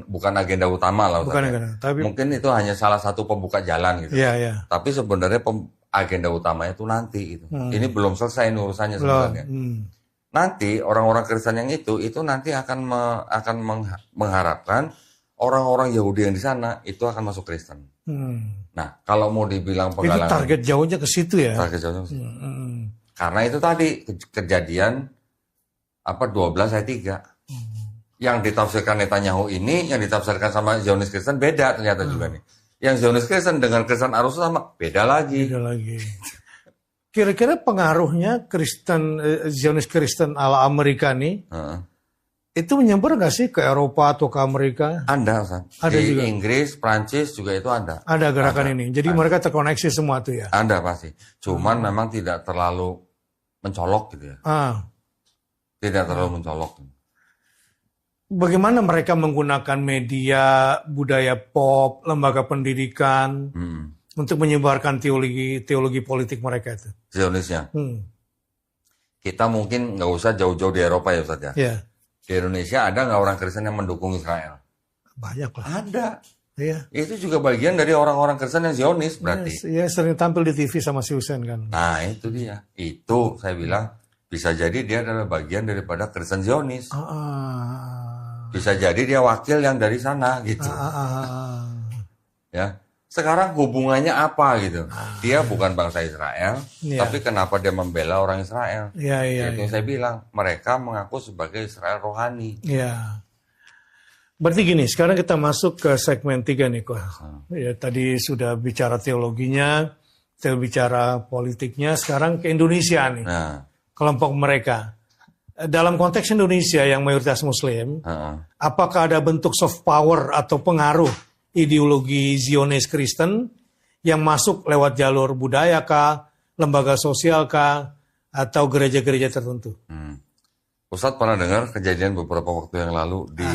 bukan agenda utama lah. Bukan agenda, tapi mungkin itu hanya salah satu pembuka jalan gitu. Iya. Tapi sebenarnya agenda utamanya itu nanti gitu. Ini belum selesai urusannya sebenarnya. Nanti orang-orang Kristen yang itu nanti akan mengharapkan orang-orang Yahudi yang di sana itu akan masuk Kristen. Nah, kalau mau dibilang penggalangan, itu target jauhnya ke situ ya. Target jauhnya ke situ. Karena itu tadi kejadian 12 ayat 3. Yang ditafsirkan Netanyahu ini, yang ditafsirkan sama Zionis Kristen beda ternyata juga nih. Yang Zionis Kristen dengan Kristen Arus sama beda lagi. Kira-kira pengaruhnya Zionis Kristen ala Amerika nih, itu menyebar nggak sih ke Eropa atau ke Amerika? Ada di juga. Inggris, Prancis juga itu ada. Ada gerakan ini. Jadi mereka terkoneksi semua tuh ya? Ada pasti. Cuman memang tidak terlalu mencolok gitu ya. Tidak terlalu mencolok. Bagaimana mereka menggunakan media, budaya pop, lembaga pendidikan untuk menyebarkan teologi politik mereka itu? Zionisnya. Kita mungkin nggak usah jauh-jauh di Eropa ya Ustaz ya. Yeah. Di Indonesia ada nggak orang Kristen yang mendukung Israel? Banyak lah. Ada. Iya. Itu juga bagian dari orang-orang Kristen yang Zionis berarti. Iya, sering tampil di TV sama si Hussein kan. Nah itu dia. Itu saya bilang bisa jadi dia adalah bagian daripada Kristen Zionis. Bisa jadi dia wakil yang dari sana gitu. Ya. Sekarang hubungannya apa gitu? Dia bukan bangsa Israel, tapi kenapa dia membela orang Israel? Itu saya bilang, mereka mengaku sebagai Israel rohani. Iya. Berarti gini, sekarang kita masuk ke segmen 3 nih kok. Ya, tadi sudah bicara teologinya, kita bicara politiknya, sekarang ke Indonesia nih. Kelompok mereka. Dalam konteks Indonesia yang mayoritas Muslim, apakah ada bentuk soft power atau pengaruh ideologi Zionis Kristen yang masuk lewat jalur budaya kah, lembaga sosial kah, atau gereja-gereja tertentu? Ustadz pernah dengar kejadian beberapa waktu yang lalu di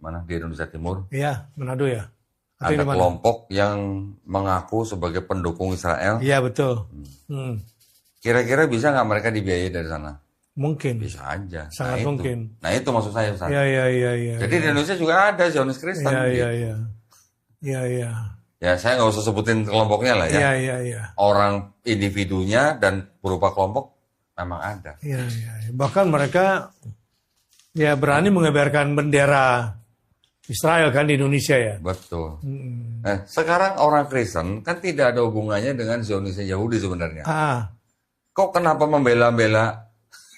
di Indonesia Timur? Iya, Manado ya. Ada kelompok yang mengaku sebagai pendukung Israel. Iya betul. Kira-kira bisa nggak mereka dibiayai dari sana? Mungkin. Bisa aja. Sangat mungkin. Nah itu maksud saya Ustadz. Iya. Jadi di Indonesia juga ada Zionis Kristen. Iya. Ya saya nggak usah sebutin kelompoknya lah ya. Iya. Orang individunya dan berupa kelompok memang ada. Iya. Bahkan mereka ya berani mengibarkan bendera Israel kan di Indonesia ya. Betul. Nah, sekarang orang Kristen kan tidak ada hubungannya dengan Zionisnya Yahudi sebenarnya. Kok kenapa membela-bela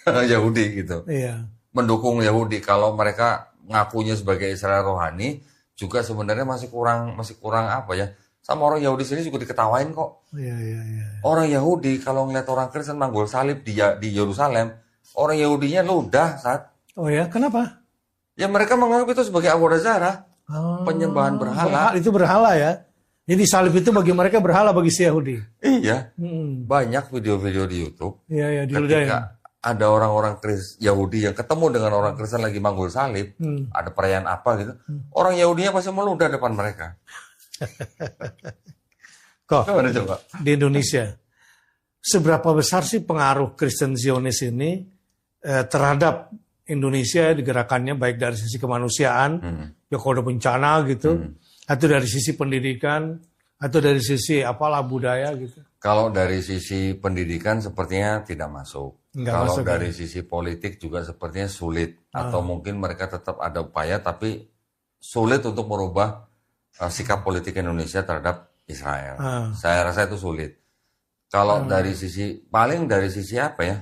Yahudi gitu? Iya. Mendukung Yahudi kalau mereka ngakunya sebagai Israel rohani. Juga sebenarnya masih kurang apa ya, sama orang Yahudi sendiri juga diketawain kok. Iya. Orang Yahudi kalau ngeliat orang Kristen manggul salib di Yerusalem, orang Yahudinya ludah saat. Oh ya, kenapa? Ya mereka menganggap itu sebagai Avodah Zarah. Penyembahan berhala. Itu berhala ya. Jadi salib itu bagi mereka berhala bagi si Yahudi. Iya. Banyak video-video di YouTube. Iya, iya, Ketika ada orang-orang Yahudi yang ketemu dengan orang Kristen lagi manggul salib, ada perayaan apa gitu, orang Yahudinya pasti meludah depan mereka. Kok Coba. di Indonesia, seberapa besar sih pengaruh Kristen Zionis ini terhadap Indonesia di gerakannya, baik dari sisi kemanusiaan, ya kalau ada bencana gitu, atau dari sisi pendidikan, atau dari sisi apalah budaya gitu? Kalau dari sisi pendidikan sepertinya tidak masuk. Kalau dari sisi politik juga sepertinya sulit. Atau mungkin mereka tetap ada upaya, tapi sulit untuk merubah sikap politik Indonesia terhadap Israel. Saya rasa itu sulit. Kalau dari sisi, paling dari sisi apa ya?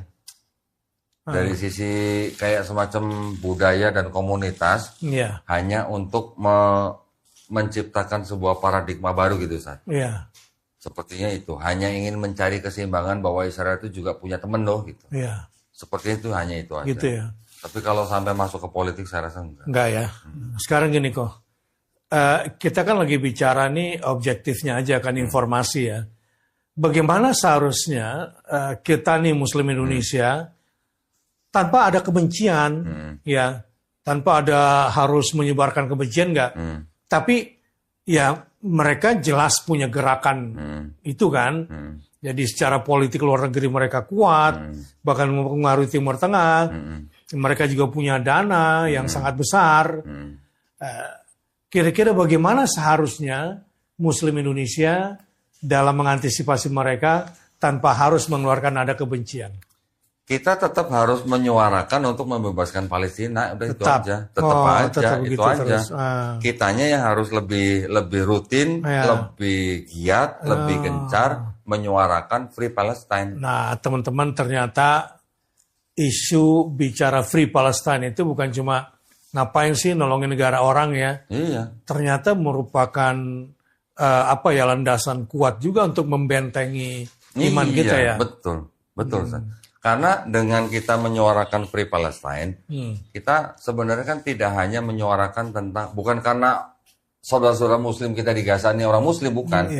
Dari sisi kayak semacam budaya dan komunitas, hanya untuk menciptakan sebuah paradigma baru gitu, Ustaz. Iya. Sepertinya itu, hanya ingin mencari keseimbangan bahwa Israel itu juga punya teman loh gitu. Iya. Sepertinya itu, hanya itu aja. Gitu ya. Tapi kalau sampai masuk ke politik saya rasa enggak. Enggak ya. Sekarang gini kok. Kita kan lagi bicara nih objektifnya aja kan, informasi ya. Bagaimana seharusnya kita nih Muslim Indonesia tanpa ada kebencian ya, tanpa ada harus menyebarkan kebencian enggak. Tapi ya mereka jelas punya gerakan itu kan. Jadi secara politik luar negeri mereka kuat, bahkan mempengaruhi Timur Tengah. Mereka juga punya dana yang sangat besar. Kira-kira bagaimana seharusnya Muslim Indonesia dalam mengantisipasi mereka tanpa harus mengeluarkan nada kebencian? Kita tetap harus menyuarakan untuk membebaskan Palestina, udah itu aja. Tetap itu aja. Kitanya yang harus lebih rutin, lebih giat, lebih gencar menyuarakan Free Palestine. Nah, teman-teman, ternyata isu bicara Free Palestine itu bukan cuma ngapain sih nolongin negara orang ya. Iya. Ternyata merupakan landasan kuat juga untuk membentengi iman kita ya. Betul. Karena dengan kita menyuarakan Free Palestine, kita sebenarnya kan tidak hanya menyuarakan tentang, bukan karena saudara-saudara Muslim kita di Gaza ini orang Muslim, bukan.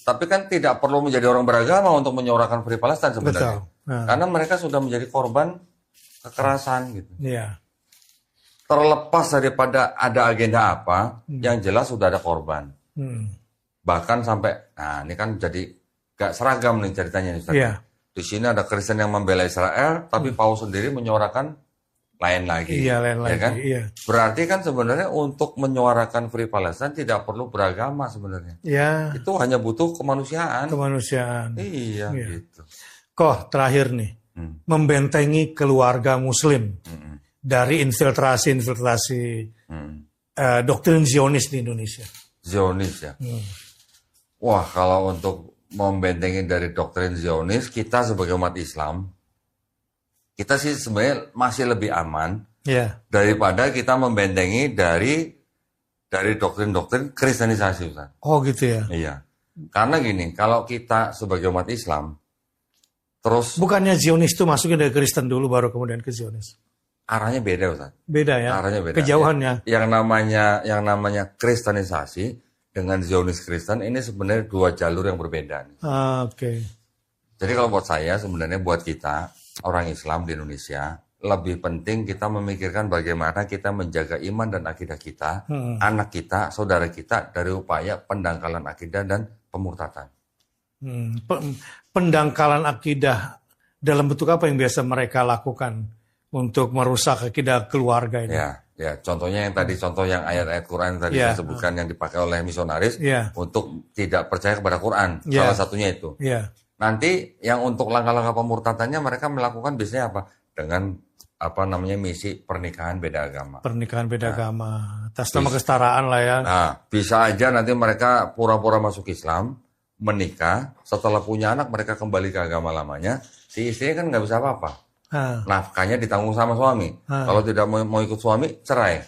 Tapi kan tidak perlu menjadi orang beragama untuk menyuarakan Free Palestine sebenarnya. Karena mereka sudah menjadi korban kekerasan gitu. Terlepas daripada ada agenda apa, yang jelas sudah ada korban. Bahkan sampai, nah ini kan jadi gak seragam nih ceritanya nih. Di sini ada Kristen yang membela Israel, tapi Paus sendiri menyuarakan lain lagi. Lain lagi. Kan? Berarti kan sebenarnya untuk menyuarakan Free Palestine tidak perlu beragama sebenarnya. Itu hanya butuh kemanusiaan. Iya. Gitu. Kok terakhir nih, membentengi keluarga Muslim dari infiltrasi doktrin Zionis di Indonesia. Zionis ya. Wah, kalau untuk membentengi dari doktrin Zionis, kita sebagai umat Islam, kita sih sebenarnya masih lebih aman daripada kita membentengi dari doktrin-doktrin Kristenisasi, Ustaz. Oh gitu ya? Iya. Karena gini, kalau kita sebagai umat Islam, terus... Bukannya Zionis itu masukin dari Kristen dulu, baru kemudian ke Zionis? Arahnya beda, Ustaz. Beda ya? Arahnya beda. Kejauhannya? Yang namanya Kristenisasi dengan Zionis Kristen ini sebenarnya dua jalur yang berbeda. Oke. Jadi kalau buat saya sebenarnya buat kita orang Islam di Indonesia lebih penting kita memikirkan bagaimana kita menjaga iman dan akidah kita, anak kita, saudara kita dari upaya pendangkalan akidah dan pemurtadan. Pendangkalan akidah dalam bentuk apa yang biasa mereka lakukan untuk merusak akidah keluarga ini? Ya, contohnya yang tadi, contoh yang ayat-ayat Quran tadi saya sebutkan yang dipakai oleh misionaris untuk tidak percaya kepada Quran, salah satunya itu. Nanti yang untuk langkah-langkah pemurtadannya mereka melakukan biasanya apa? Dengan misi pernikahan beda agama. Pernikahan beda agama, atas nama kesetaraan lah ya. Nah, bisa aja nanti mereka pura-pura masuk Islam, menikah, setelah punya anak mereka kembali ke agama lamanya, si istrinya kan nggak bisa apa-apa. Nafkahnya ditanggung sama suami. Kalau tidak mau ikut suami, cerai.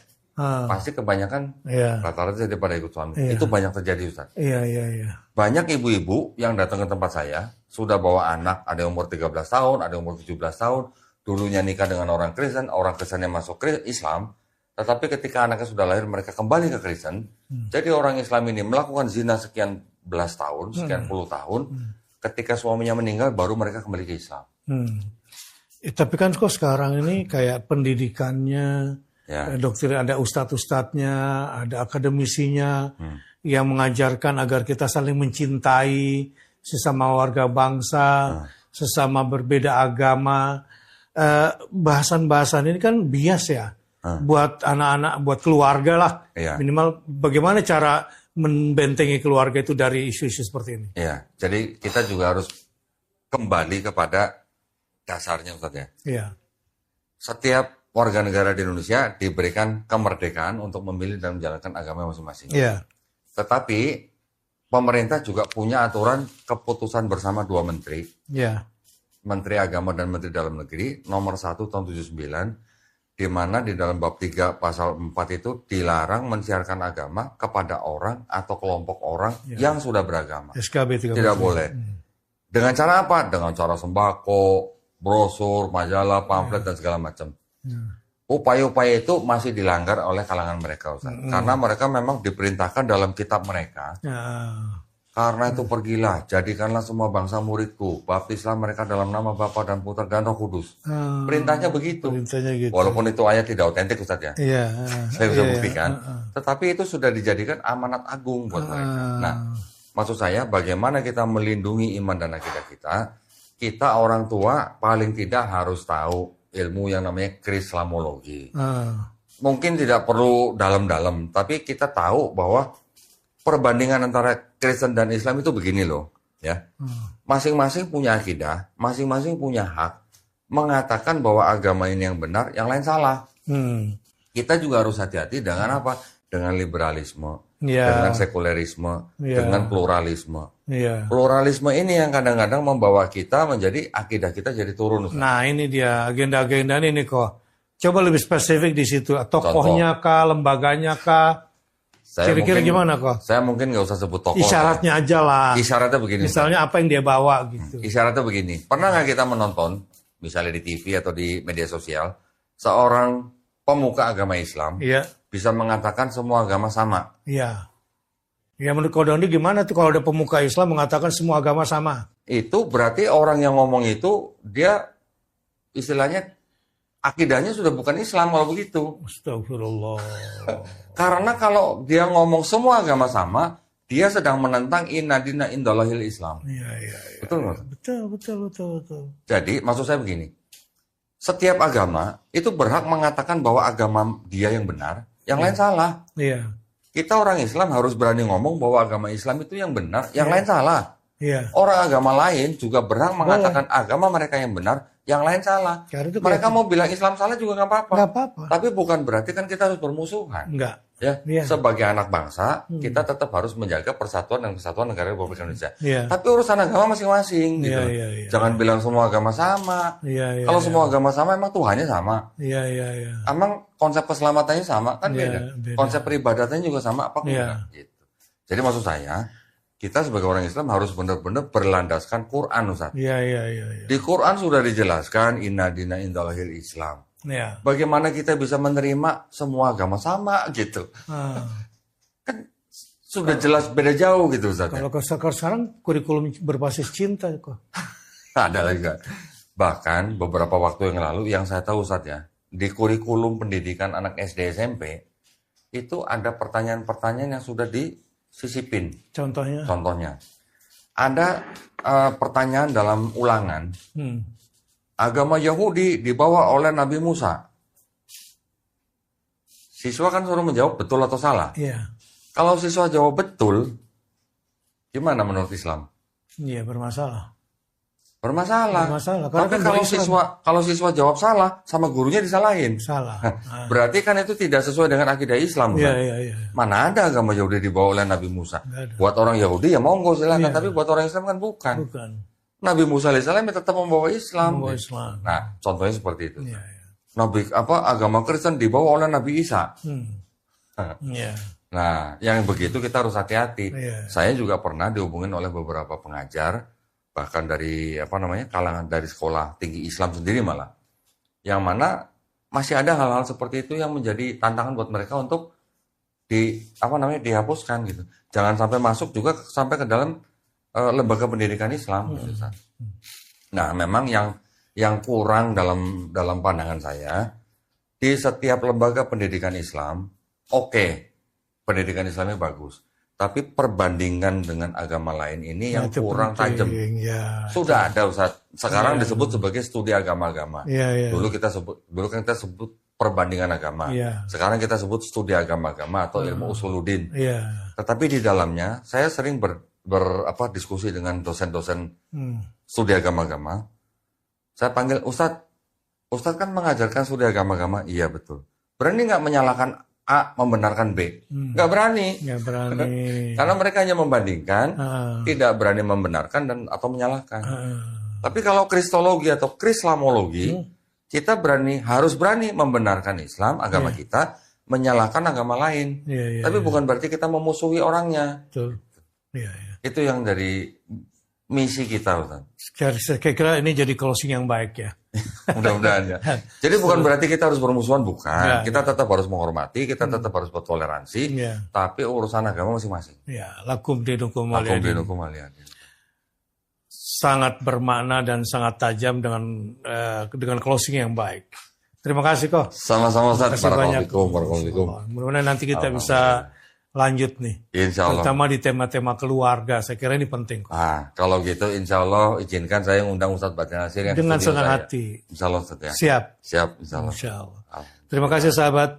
Pasti kebanyakan rata-rata daripada ikut suami. Itu banyak terjadi, Ustaz. Iya. Banyak ibu-ibu yang datang ke tempat saya, sudah bawa anak, ada yang umur 13 tahun, ada yang umur 17 tahun, dulunya nikah dengan orang Kristen yang masuk Islam, Tetapi ketika anaknya sudah lahir, mereka kembali ke Kristen. Jadi orang Islam ini melakukan zina sekian belas tahun, sekian puluh tahun. Ketika suaminya meninggal, baru mereka kembali ke Islam. Tapi kan kok sekarang ini kayak pendidikannya, dokter, ada ustadz-ustadznya, ada akademisinya yang mengajarkan agar kita saling mencintai sesama warga bangsa, sesama berbeda agama. Bahasan-bahasan ini kan bias ya, buat anak-anak, buat keluarga lah. Minimal bagaimana cara membentengi keluarga itu dari isu-isu seperti ini. Iya, jadi kita juga harus kembali kepada dasarnya, Ustaz ya. Iya. Setiap warga negara di Indonesia diberikan kemerdekaan untuk memilih dan menjalankan agama masing-masing. Iya. Tetapi pemerintah juga punya aturan keputusan bersama dua menteri. Iya. Menteri Agama dan Menteri Dalam Negeri nomor 1 tahun 79, di mana di dalam bab 3 pasal 4 itu dilarang mensiarkan agama kepada orang atau kelompok orang yang sudah beragama. SKB 13. Tidak boleh. Dengan cara apa? Dengan cara sembako, brosur, majalah, pamflet, dan segala macam. Upaya-upaya itu masih dilanggar oleh kalangan mereka, Ustaz. Karena mereka memang diperintahkan dalam kitab mereka. Karena itu pergilah, jadikanlah semua bangsa muridku. Baptislah mereka dalam nama Bapa dan Putra dan Roh Kudus. Perintahnya begitu. Perintahnya gitu. Walaupun itu ayat tidak otentik, Ustaz ya. Iya. Saya bisa buktikan. Tetapi itu sudah dijadikan amanat agung buat mereka. Nah, maksud saya bagaimana kita melindungi iman dan akidah kita. Kita orang tua paling tidak harus tahu ilmu yang namanya Krislamologi. Mungkin tidak perlu dalam-dalam, tapi kita tahu bahwa perbandingan antara Kristen dan Islam itu begini loh, ya. Masing-masing punya akidah, masing-masing punya hak mengatakan bahwa agama ini yang benar, yang lain salah. Kita juga harus hati-hati dengan apa? Dengan liberalisme, dengan sekulerisme, dengan pluralisme. Pluralisme ini yang kadang-kadang membawa kita menjadi akidah kita jadi turun. Nah ini dia agenda-agenda ini kok. Coba lebih spesifik di situ. Tokohnya kah, lembaganya kah? Kira-kira gimana kok? Saya mungkin nggak usah sebut tokoh. Isyaratnya aja lah. Isyaratnya begini. Misalnya apa yang dia bawa gitu. Isyaratnya begini. Pernah nggak kita menonton, misalnya di TV atau di media sosial, seorang pemuka agama Islam bisa mengatakan semua agama sama? Iya. Ya menurut Ko Dondi gimana tuh kalau ada pemuka Islam mengatakan semua agama sama? Itu berarti orang yang ngomong itu dia istilahnya akidahnya sudah bukan Islam kalau begitu. Astagfirullah. Karena kalau dia ngomong semua agama sama, dia sedang menentang inna dina indallahil Islam. Iya. Betul nggak? Betul. Jadi maksud saya begini, setiap agama itu berhak mengatakan bahwa agama dia yang benar, yang lain salah. Iya. Kita orang Islam harus berani ngomong bahwa agama Islam itu yang benar, yang lain salah. Orang agama lain juga berhak mengatakan agama mereka yang benar, yang lain salah. Mereka mau bilang Islam salah juga nggak apa-apa. Tapi bukan berarti kan kita harus bermusuhan. Enggak. Ya, sebagai anak bangsa, kita tetap harus menjaga persatuan dan kesatuan negara Republik Indonesia. Tapi urusan agama masing-masing gitu. Jangan bilang semua agama sama. Kalau semua agama sama, emang Tuhannya sama. Emang konsep keselamatannya sama kan beda. Konsep peribadatannya juga sama apa enggak? Gitu. Jadi maksud saya, kita sebagai orang Islam harus benar-benar berlandaskan Quran, Ustaz. Di Quran sudah dijelaskan inna dina indallahil Islam. Bagaimana kita bisa menerima semua agama sama gitu? Kan sudah jelas beda jauh gitu, Ustaz. Kalau sekarang kurikulum berbasis cinta kok. Ada lagi kan? Bahkan beberapa waktu yang lalu yang saya tahu, Ustaz ya, di kurikulum pendidikan anak SD SMP itu ada pertanyaan-pertanyaan yang sudah disisipin. Contohnya ada pertanyaan dalam ulangan. Agama Yahudi dibawa oleh Nabi Musa. Siswa kan suruh menjawab betul atau salah. Kalau siswa jawab betul, gimana menurut Islam? Bermasalah. Tapi kan kalau siswa jawab salah, sama gurunya disalahin. Berarti kan itu tidak sesuai dengan akidah Islam. Mana ada agama Yahudi dibawa oleh Nabi Musa? Buat orang Yahudi ya monggo silakan, tapi buat orang Islam kan bukan. Nabi Musa alaihissalam tetap membawa Islam. Nah, contohnya seperti itu. Agama Kristen dibawa oleh Nabi Isa. Nah, yang begitu kita harus hati-hati. Saya juga pernah dihubungin oleh beberapa pengajar, bahkan dari kalangan dari sekolah tinggi Islam sendiri malah, yang mana masih ada hal-hal seperti itu yang menjadi tantangan buat mereka untuk dihapuskan gitu. Jangan sampai masuk juga sampai ke dalam lembaga pendidikan Islam. Gitu, Ustaz. Nah, memang yang kurang dalam pandangan saya di setiap lembaga pendidikan Islam, oke, pendidikan Islamnya bagus. Tapi perbandingan dengan agama lain ini yang kurang tajam. Ya. Sudah ada, Ustaz. Sekarang disebut sebagai studi agama-agama. Ya. Dulu kan kita sebut perbandingan agama. Ya. Sekarang kita sebut studi agama-agama atau ilmu usuluddin. Ya. Tetapi di dalamnya saya sering diskusi dengan dosen-dosen studi agama-agama. Saya panggil Ustadz. Ustadz kan mengajarkan studi agama-agama. Iya, betul. Berani nggak menyalahkan A membenarkan B? Nggak berani. Nggak berani. Karena mereka hanya membandingkan, tidak berani membenarkan atau menyalahkan. Tapi kalau kristologi atau krislamologi, kita harus berani membenarkan Islam, agama kita, menyalahkan agama lain. Tapi bukan berarti kita memusuhi orangnya. Betul. Itu yang dari misi kita, Ustaz. Saya kira ini jadi closing yang baik ya. Mudah-mudahan ya. Jadi bukan berarti kita harus bermusuhan, bukan. Kita tetap harus menghormati, kita tetap harus bertoleransi, tapi urusan agama masing-masing. Ya, lakum dinukum Lakum waliyadin. dinukum waliyadin. Sangat bermakna dan sangat tajam dengan closing yang baik. Terima kasih kok. Sama-sama, Ustaz. Terima kasih banyak. Barakallahu. Mudah-mudahan nanti kita bisa lanjut nih. Insya Allah. Terutama di tema-tema keluarga. Saya kira ini penting kok. Kalau gitu insya Allah izinkan saya undang Ustadz Batin Nasir yang Dengan studio senang saya. hati. Insya Allah, Ustadz ya. Siap. Siap, insya Allah. Insya Allah. Terima kasih sahabat.